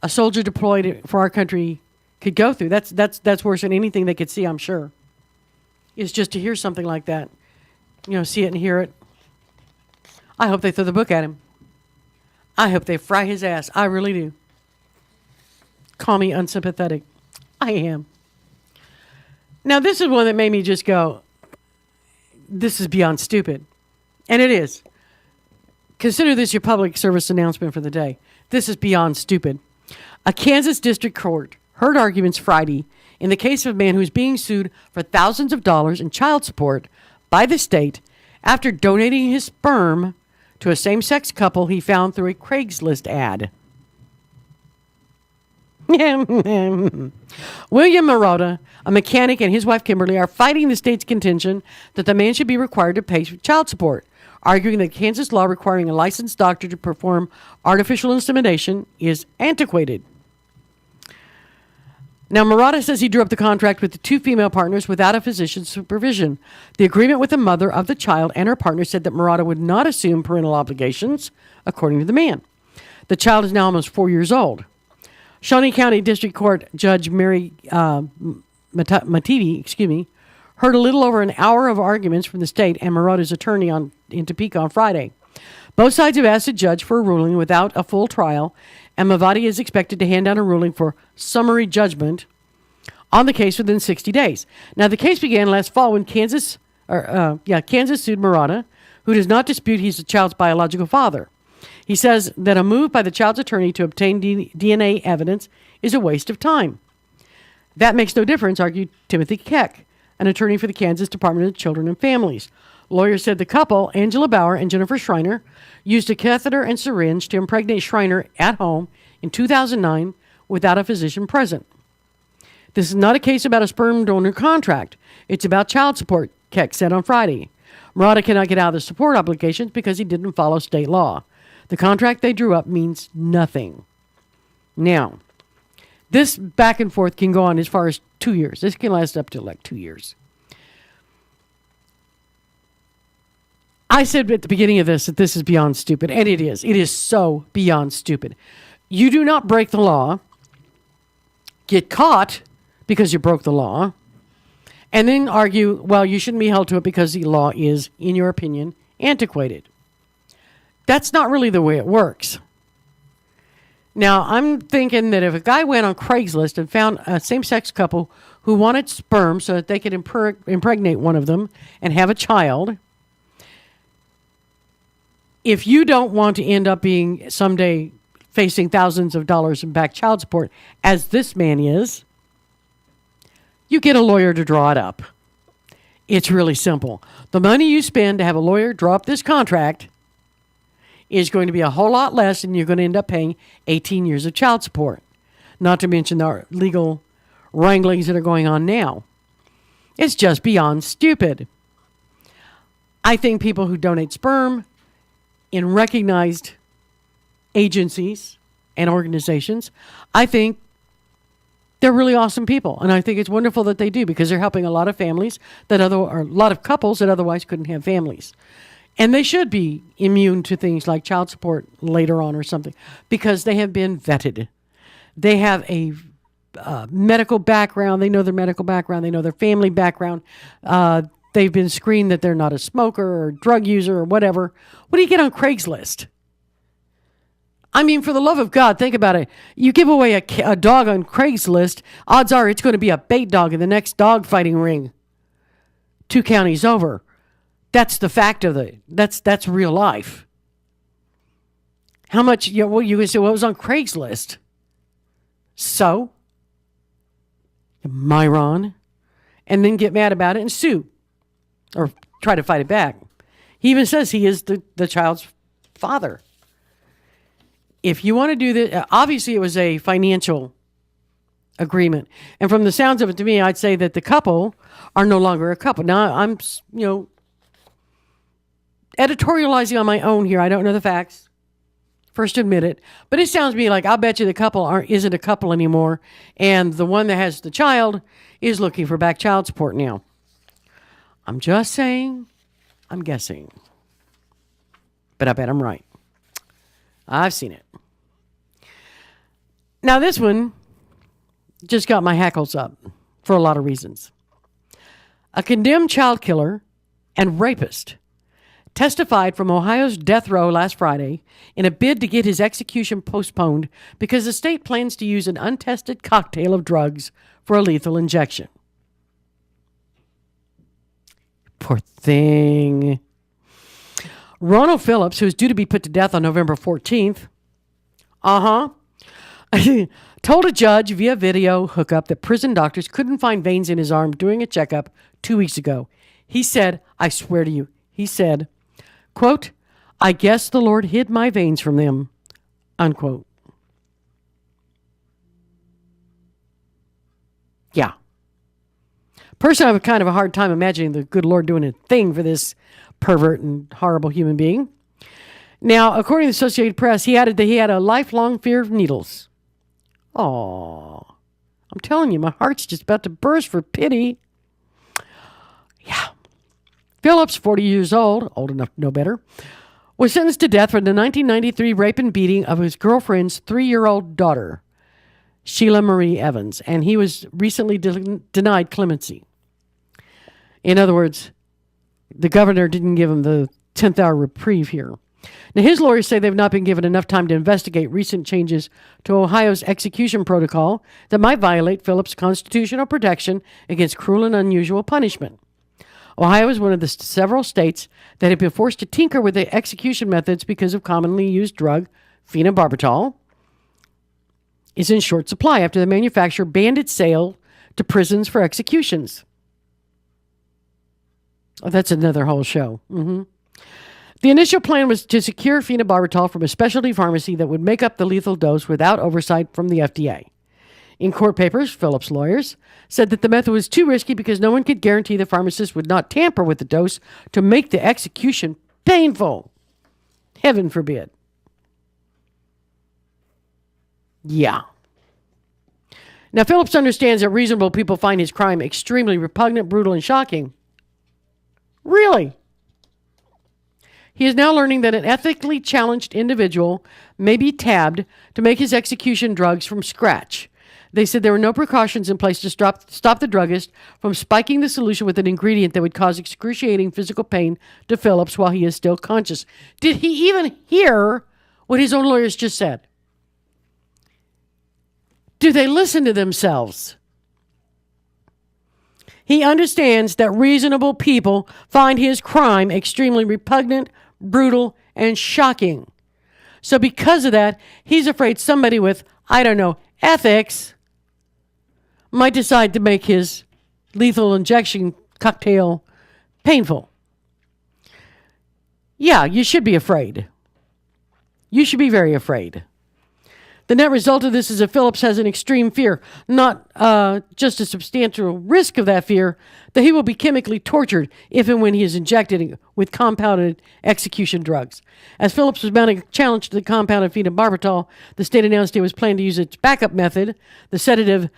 a soldier deployed for our country could go through. That's worse than anything they could see, I'm sure. Is just to hear something like that. See it and hear it. I hope they throw the book at him. I hope they fry his ass. I really do. Call me unsympathetic. I am. Now, this is one that made me just go, this is beyond stupid. And it is. Consider this your public service announcement for the day. This is beyond stupid. A Kansas district court heard arguments Friday in the case of a man who is being sued for thousands of dollars in child support by the state after donating his sperm to a same-sex couple he found through a Craigslist ad. William Marotta, a mechanic, and his wife Kimberly are fighting the state's contention that the man should be required to pay child support, arguing that Kansas law requiring a licensed doctor to perform artificial insemination is antiquated. Now, Marotta says he drew up the contract with the 2 female partners without a physician's supervision. The agreement with the mother of the child and her partner said that Marotta would not assume parental obligations, according to the man. The child is now almost 4 years old. Shawnee County District Court Judge Mary Mativi, heard a little over an hour of arguments from the state and Marotta's attorney in Topeka on Friday. Both sides have asked the judge for a ruling without a full trial, and Mavati is expected to hand down a ruling for summary judgment on the case within 60 days. Now, the case began last fall when Kansas sued Marotta, who does not dispute he's the child's biological father. He says that a move by the child's attorney to obtain DNA evidence is a waste of time. That makes no difference, argued Timothy Keck, an attorney for the Kansas Department of Children and Families. Lawyers said the couple, Angela Bauer and Jennifer Schreiner, used a catheter and syringe to impregnate Schreiner at home in 2009 without a physician present. This is not a case about a sperm donor contract. It's about child support, Keck said on Friday. Marotta cannot get out of the support obligations because he didn't follow state law. The contract they drew up means nothing. Now, this back and forth can go on as far as 2 years. This can last up to like 2 years. I said at the beginning of this that this is beyond stupid, and it is. It is so beyond stupid. You do not break the law, get caught because you broke the law, and then argue, well, you shouldn't be held to it because the law is, in your opinion, antiquated. That's not really the way it works. Now, I'm thinking that if a guy went on Craigslist and found a same-sex couple who wanted sperm so that they could impregnate one of them and have a child, if you don't want to end up being someday facing thousands of dollars in back child support, as this man is, you get a lawyer to draw it up. It's really simple. The money you spend to have a lawyer draw up this contract is going to be a whole lot less than you're going to end up paying 18 years of child support. Not to mention the legal wranglings that are going on now. It's just beyond stupid. I think people who donate sperm in recognized agencies and organizations, I think they're really awesome people. And I think it's wonderful that they do, because they're helping a lot of families or a lot of couples that otherwise couldn't have families. And they should be immune to things like child support later on or something, because they have been vetted. They have a medical background. They know their medical background. They know their family background. They've been screened that they're not a smoker or drug user or whatever. What do you get on Craigslist? I mean, for the love of God, think about it. You give away a dog on Craigslist, odds are it's going to be a bait dog in the next dog fighting ring 2 counties over. That's the fact of it. That's real life. How much, you can say, well, it was on Craigslist. So? Myron. And then get mad about it and sue. Or try to fight it back. He even says he is the child's father. If you want to do this, obviously it was a financial agreement. And from the sounds of it to me, I'd say that the couple are no longer a couple. Now, I'm, editorializing on my own here. I don't know the facts. First admit it. But it sounds to me like I'll bet you the couple isn't a couple anymore. And the one that has the child is looking for back child support now. I'm just saying. I'm guessing. But I bet I'm right. I've seen it. Now this one just got my hackles up for a lot of reasons. A condemned child killer and rapist testified from Ohio's death row last Friday in a bid to get his execution postponed because the state plans to use an untested cocktail of drugs for a lethal injection. Poor thing. Ronald Phillips, who is due to be put to death on November 14th, told a judge via video hookup that prison doctors couldn't find veins in his arm during a checkup 2 weeks ago. He said, I swear to you, he said, quote, I guess the Lord hid my veins from them, unquote. Yeah. Personally, I have kind of a hard time imagining the good Lord doing a thing for this pervert and horrible human being. Now, according to the Associated Press, he added that he had a lifelong fear of needles. Oh, I'm telling you, my heart's just about to burst for pity. Yeah. Phillips, 40 years old enough to know better, was sentenced to death for the 1993 rape and beating of his girlfriend's 3-year-old daughter, Sheila Marie Evans, and he was recently denied clemency. In other words, the governor didn't give him the 10th hour reprieve here. Now, his lawyers say they've not been given enough time to investigate recent changes to Ohio's execution protocol that might violate Phillips' constitutional protection against cruel and unusual punishment. Ohio is one of the several states that have been forced to tinker with the execution methods because of commonly used drug, phenobarbital, is in short supply after the manufacturer banned its sale to prisons for executions. Oh, that's another whole show. The initial plan was to secure phenobarbital from a specialty pharmacy that would make up the lethal dose without oversight from the FDA. In court papers, Phillips' lawyers said that the method was too risky because no one could guarantee the pharmacist would not tamper with the dose to make the execution painful. Heaven forbid. Yeah. Now, Phillips understands that reasonable people find his crime extremely repugnant, brutal, and shocking. Really? He is now learning that an ethically challenged individual may be tabbed to make his execution drugs from scratch. They said there were no precautions in place to stop the druggist from spiking the solution with an ingredient that would cause excruciating physical pain to Phillips while he is still conscious. Did he even hear what his own lawyers just said? Do they listen to themselves? He understands that reasonable people find his crime extremely repugnant, brutal, and shocking. So because of that, he's afraid somebody with, I don't know, ethics might decide to make his lethal injection cocktail painful. Yeah, you should be afraid. You should be very afraid. The net result of this is that Phillips has an extreme fear, not just a substantial risk of that fear, that he will be chemically tortured if and when he is injected with compounded execution drugs. As Phillips was mounting a challenge to the compounded phenobarbital, the state announced it was planning to use its backup method, the sedative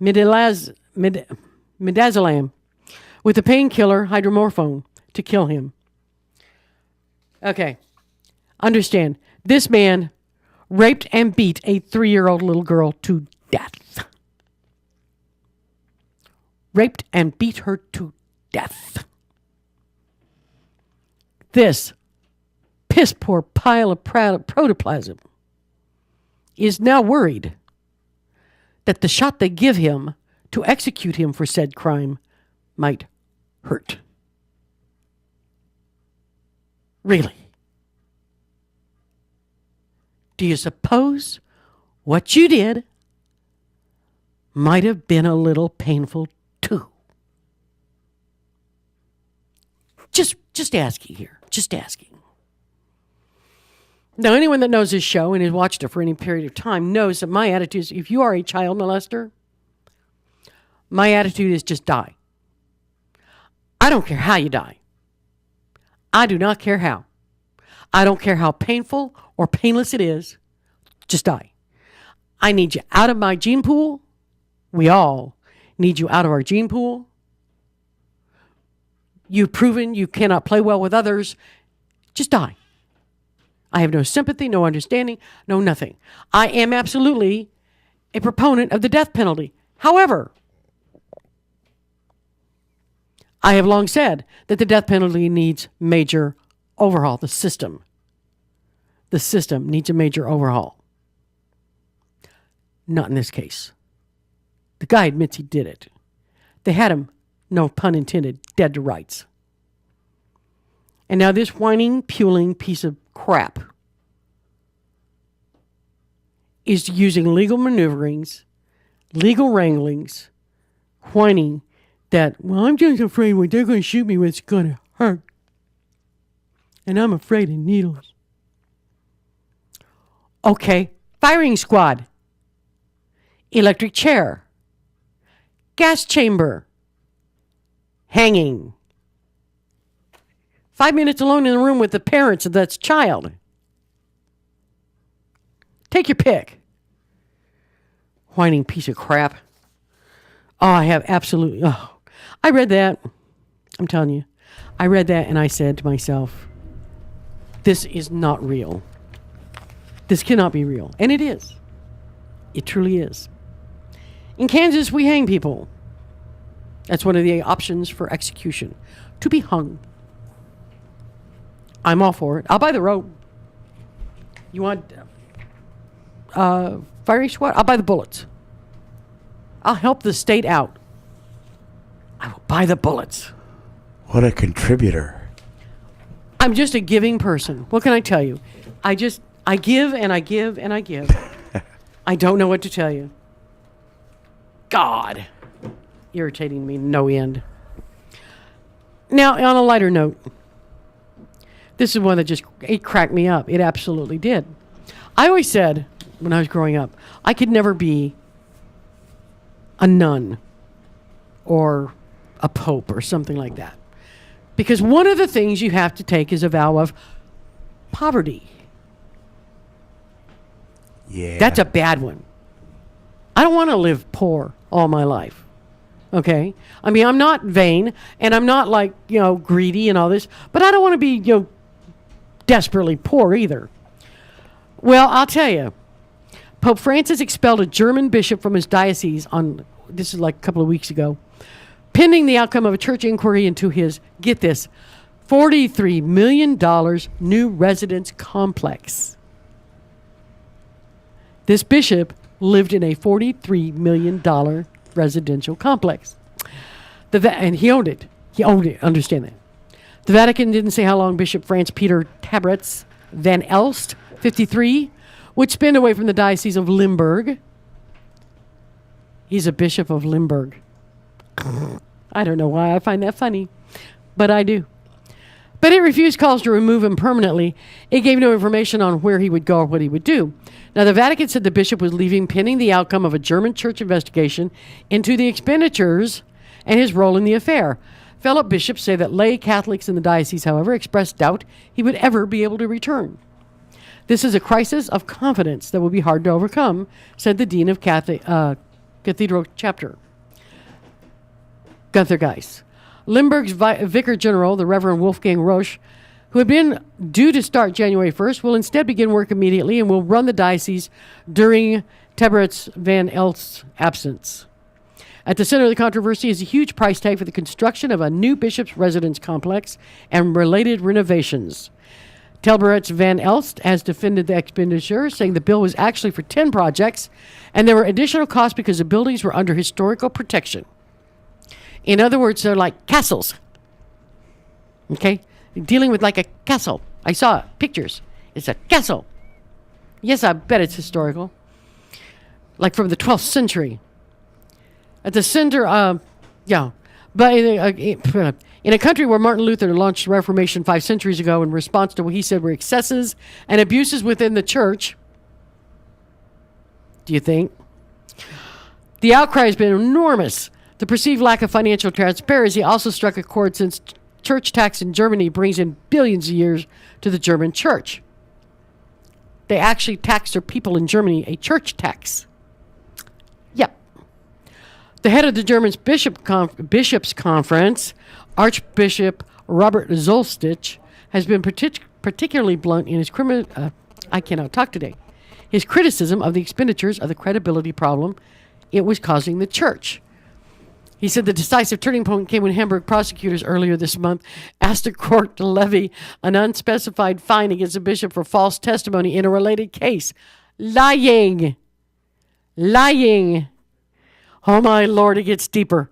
midazolam, with the painkiller hydromorphone to kill him. Okay, understand, this man raped and beat a 3-year-old little girl to death. Raped and beat her to death. This piss-poor pile of protoplasm is now worried that the shot they give him to execute him for said crime might hurt. Really? Do you suppose what you did might have been a little painful too? Just asking here. Just asking. Now, anyone that knows this show and has watched it for any period of time knows that my attitude is, if you are a child molester, my attitude is just die. I don't care how you die. I do not care how. I don't care how painful or painless it is. Just die. I need you out of my gene pool. We all need you out of our gene pool. You've proven you cannot play well with others. Just die. I have no sympathy, no understanding, no nothing. I am absolutely a proponent of the death penalty. However, I have long said that the death penalty needs major overhaul. The system needs a major overhaul. Not in this case. The guy admits he did it. They had him, no pun intended, dead to rights. And now this whining, puling piece of crap is using legal maneuverings, legal wranglings, whining that, well, I'm just afraid what they're going to shoot me with is going to hurt. And I'm afraid of needles. Okay, firing squad, electric chair, gas chamber, hanging. 5 minutes alone in the room with the parents of that child. Take your pick. Whining piece of crap. Oh, I have absolutely... Oh, I read that. I'm telling you. I read that and I said to myself, this is not real. This cannot be real. And it is. It truly is. In Kansas, we hang people. That's one of the options for execution. To be hung. I'm all for it. I'll buy the rope. You want firing squad? I'll buy the bullets. I'll help the state out. I will buy the bullets. What a contributor. I'm just a giving person. What can I tell you? I give and I give and I give. I don't know what to tell you. God. Irritating me no end. Now, on a lighter note, this is one that it cracked me up. It absolutely did. I always said, when I was growing up, I could never be a nun or a pope or something like that. Because one of the things you have to take is a vow of poverty. Yeah. That's a bad one. I don't want to live poor all my life. Okay? I mean, I'm not vain and I'm not greedy and all this, but I don't want to be, desperately poor either. Well, I'll tell you, Pope Francis expelled a German bishop from his diocese this is like a couple of weeks ago, pending the outcome of a church inquiry into his, get this, $43 million new residence complex. This bishop lived in a $43 million residential complex. And he owned it. He owned it. Understand that. The Vatican didn't say how long Bishop Franz Peter Tabretz van Elst, 53, would spend away from the Diocese of Limburg. He's a bishop of Limburg. I don't know why I find that funny, but I do. But it refused calls to remove him permanently. It gave no information on where he would go or what he would do. Now, the Vatican said the bishop was leaving pending the outcome of a German church investigation into the expenditures and his role in the affair. Fellow bishops say that lay Catholics in the diocese, however, expressed doubt he would ever be able to return. This is a crisis of confidence that will be hard to overcome, said the dean of Cathedral Chapter, Gunther Geis. Limburg's Vicar General, the Reverend Wolfgang Roche, who had been due to start January 1st, will instead begin work immediately and will run the diocese during Tabretz van Elst's absence. At the center of the controversy is a huge price tag for the construction of a new bishop's residence complex and related renovations. Tabretz van Elst has defended the expenditure, saying the bill was actually for 10 projects, and there were additional costs because the buildings were under historical protection. In other words, they're like castles. Okay? Dealing with like a castle. I saw pictures. It's a castle. Yes, I bet it's historical. Like from the 12th century. At the center, but in a country where Martin Luther launched Reformation 5 centuries ago in response to what he said were excesses and abuses within the church, do you think? The outcry has been enormous. The perceived lack of financial transparency also struck a chord since church tax in Germany brings in billions a year to the German church. They actually tax their people in Germany a church tax. Yep. The head of the German Bishops' Conference, Archbishop Robert Zollstich, has been particularly blunt in his I cannot talk today. His criticism of the expenditures of the credibility problem it was causing the church. He said the decisive turning point came when Hamburg prosecutors earlier this month asked a court to levy an unspecified fine against a bishop for false testimony in a related case. Lying. Oh my Lord, it gets deeper.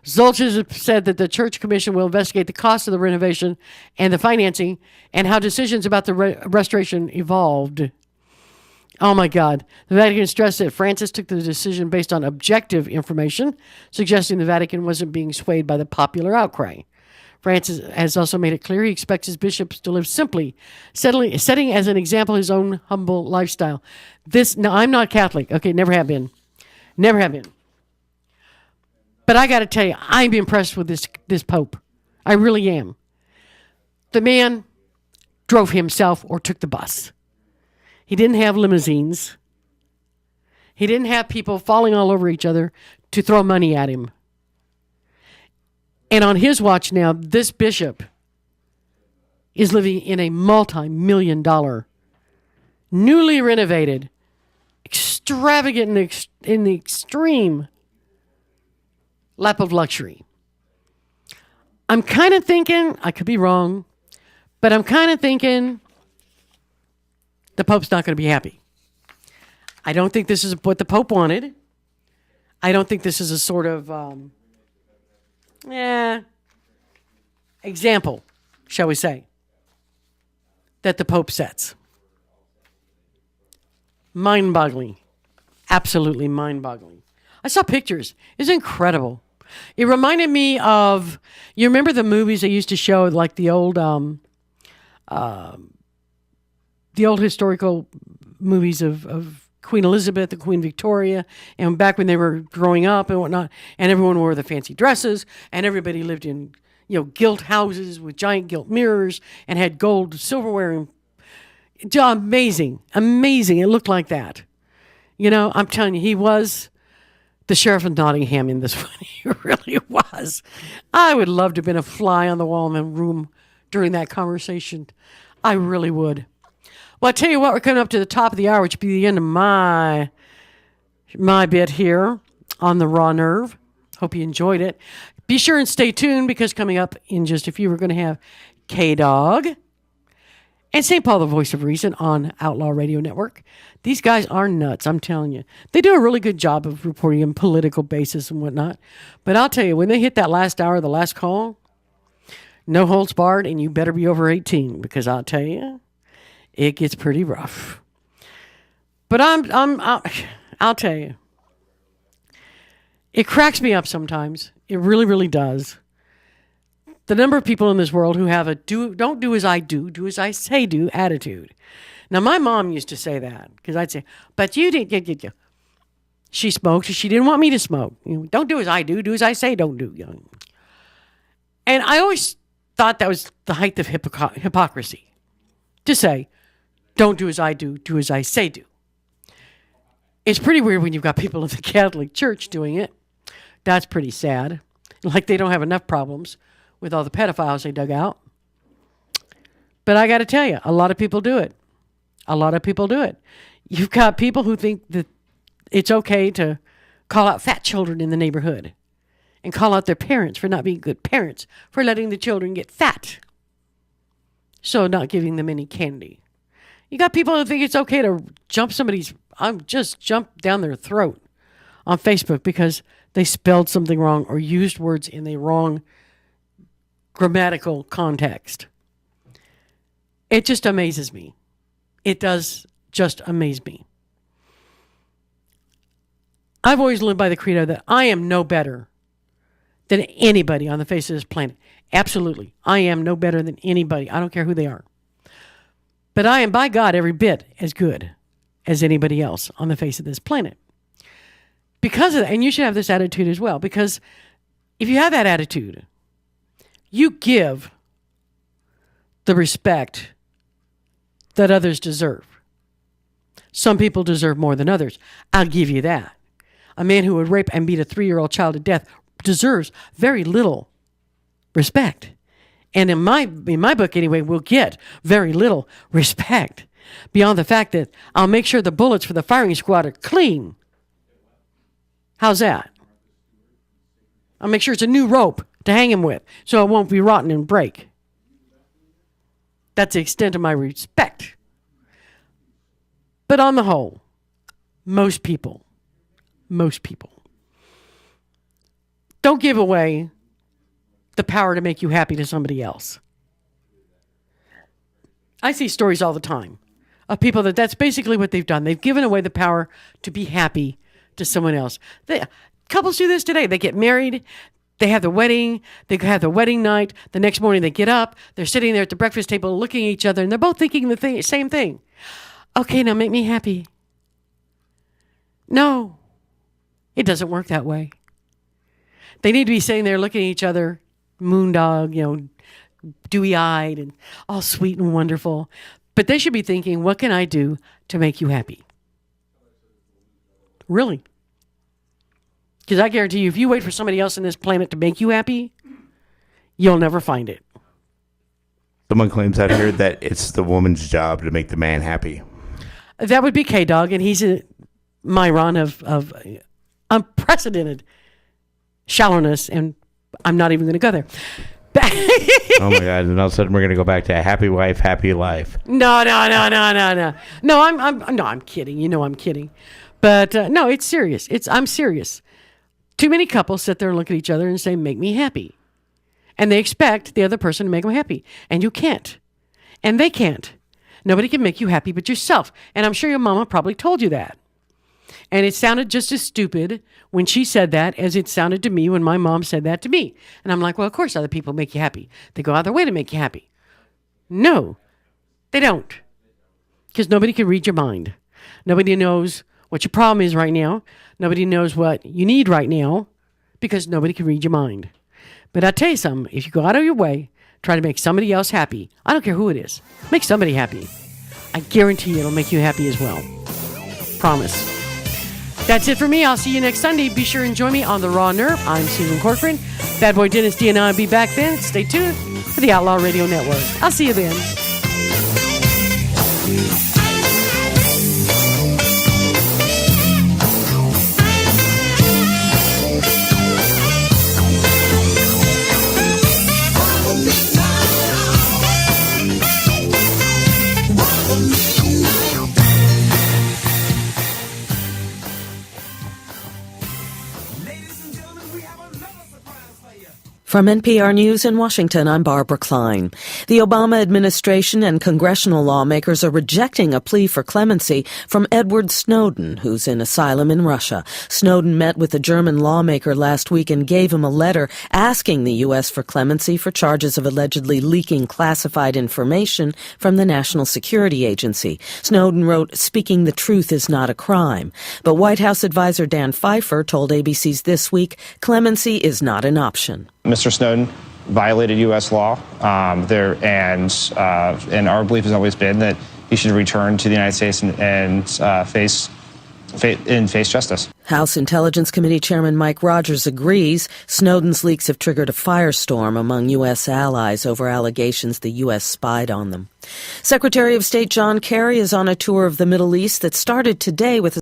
Zolcic said that the Church Commission will investigate the cost of the renovation and the financing and how decisions about the restoration evolved. Oh my God. The Vatican stressed that Francis took the decision based on objective information, suggesting the Vatican wasn't being swayed by the popular outcry. Francis has also made it clear he expects his bishops to live simply, setting as an example his own humble lifestyle. Now, I'm not Catholic. Okay, never have been. Never have been. But I got to tell you, I'm impressed with this Pope. I really am. The man drove himself or took the bus. He didn't have limousines. He didn't have people falling all over each other to throw money at him. And on his watch now, this bishop is living in a multi-million-dollar, newly renovated, extravagant in the extreme lap of luxury. I'm kind of thinking, I could be wrong, but I'm kind of thinking the Pope's not going to be happy. I don't think this is what the Pope wanted. I don't think this is a sort of example, shall we say, that the Pope sets. Mind-boggling. Absolutely mind-boggling. I saw pictures. It's incredible. It reminded me of, you remember the movies they used to show, like the old historical movies of Queen Elizabeth and Queen Victoria, and back when they were growing up and whatnot, and everyone wore the fancy dresses, and everybody lived in, gilt houses with giant gilt mirrors and had gold silverware. And amazing. It looked like that. I'm telling you, he was the Sheriff of Nottingham in this one. He really was. I would love to have been a fly on the wall in the room during that conversation. I really would. Well, I tell you what, we're coming up to the top of the hour, which would be the end of my my bit here on the Raw Nerve. Hope you enjoyed it. Be sure and stay tuned because coming up in just a few, we're going to have K-Dog and St. Paul, the voice of reason on Outlaw Radio Network. These guys are nuts, I'm telling you. They do a really good job of reporting on political basis and whatnot. But I'll tell you, when they hit that last hour, the last call, no holds barred, and you better be over 18 because I'll tell you, it gets pretty rough. But I'll tell you, it cracks me up sometimes. It really, really does. The number of people in this world who have a don't do as I do as I say do attitude. Now, my mom used to say that because I'd say, but you did. She smoked. She didn't want me to smoke. Don't do as I do as I say don't do. And I always thought that was the height of hypocrisy to say, don't do as I do as I say do. It's pretty weird when you've got people in the Catholic Church doing it. That's pretty sad. Like they don't have enough problems with all the pedophiles they dug out. But I got to tell you, a lot of people do it. A lot of people do it. You've got people who think that it's okay to call out fat children in the neighborhood and call out their parents for not being good parents, for letting the children get fat. So not giving them any candy. You got people who think it's okay to jump down their throat on Facebook because they spelled something wrong or used words in the wrong grammatical context. It just amazes me. It does just amaze me. I've always lived by the credo that I am no better than anybody on the face of this planet. Absolutely. I am no better than anybody. I don't care who they are. But I am, by God, every bit as good as anybody else on the face of this planet. Because of that, and you should have this attitude as well, because if you have that attitude, you give the respect that others deserve. Some people deserve more than others. I'll give you that. A man who would rape and beat a 3-year-old child to death deserves very little respect. And in my book, anyway, will get very little respect beyond the fact that I'll make sure the bullets for the firing squad are clean. How's that? I'll make sure it's a new rope to hang him with so it won't be rotten and break. That's the extent of my respect. But on the whole, most people don't give away the power to make you happy to somebody else. I see stories all the time of people that's basically what they've done. They've given away the power to be happy to someone else. Couples do this today. They get married. They have the wedding. They have the wedding night. The next morning they get up. They're sitting there at the breakfast table looking at each other, and they're both thinking the same thing. Okay, now make me happy. No, it doesn't work that way. They need to be sitting there looking at each other, moondog, dewy-eyed and all sweet and wonderful. But they should be thinking, what can I do to make you happy? Really? Because I guarantee you, if you wait for somebody else on this planet to make you happy, you'll never find it. Someone claims out here that it's the woman's job to make the man happy. That would be K-Dog, and he's a Myron of unprecedented shallowness, and I'm not even going to go there. Oh my God! And all of a sudden we're going to go back to a happy wife, happy life. No. No, I'm kidding. You know I'm kidding. But no, it's serious. I'm serious. Too many couples sit there and look at each other and say, make me happy. And they expect the other person to make them happy. And you can't. And they can't. Nobody can make you happy but yourself. And I'm sure your mama probably told you that. And it sounded just as stupid when she said that as it sounded to me when my mom said that to me. And I'm like, well, of course other people make you happy. They go out of their way to make you happy. No, they don't. Because nobody can read your mind. Nobody knows what your problem is right now. Nobody knows what you need right now because nobody can read your mind. But I'll tell you something. If you go out of your way, try to make somebody else happy, I don't care who it is, make somebody happy. I guarantee you it'll make you happy as well. Promise. That's it for me. I'll see you next Sunday. Be sure and join me on The Raw Nerve. I'm Susan Corcoran. Bad Boy Dennis D and I will be back then. Stay tuned for the Outlaw Radio Network. I'll see you then. From NPR News in Washington, I'm Barbara Klein. The Obama administration and congressional lawmakers are rejecting a plea for clemency from Edward Snowden, who's in asylum in Russia. Snowden met with a German lawmaker last week and gave him a letter asking the U.S. for clemency for charges of allegedly leaking classified information from the National Security Agency. Snowden wrote, "Speaking the truth is not a crime." But White House advisor Dan Pfeiffer told ABC's This Week clemency is not an option. Mr. Snowden violated U.S. law, and our belief has always been that he should return to the United States and face justice. House Intelligence Committee Chairman Mike Rogers agrees Snowden's leaks have triggered a firestorm among U.S. allies over allegations the U.S. spied on them. Secretary of State John Kerry is on a tour of the Middle East that started today with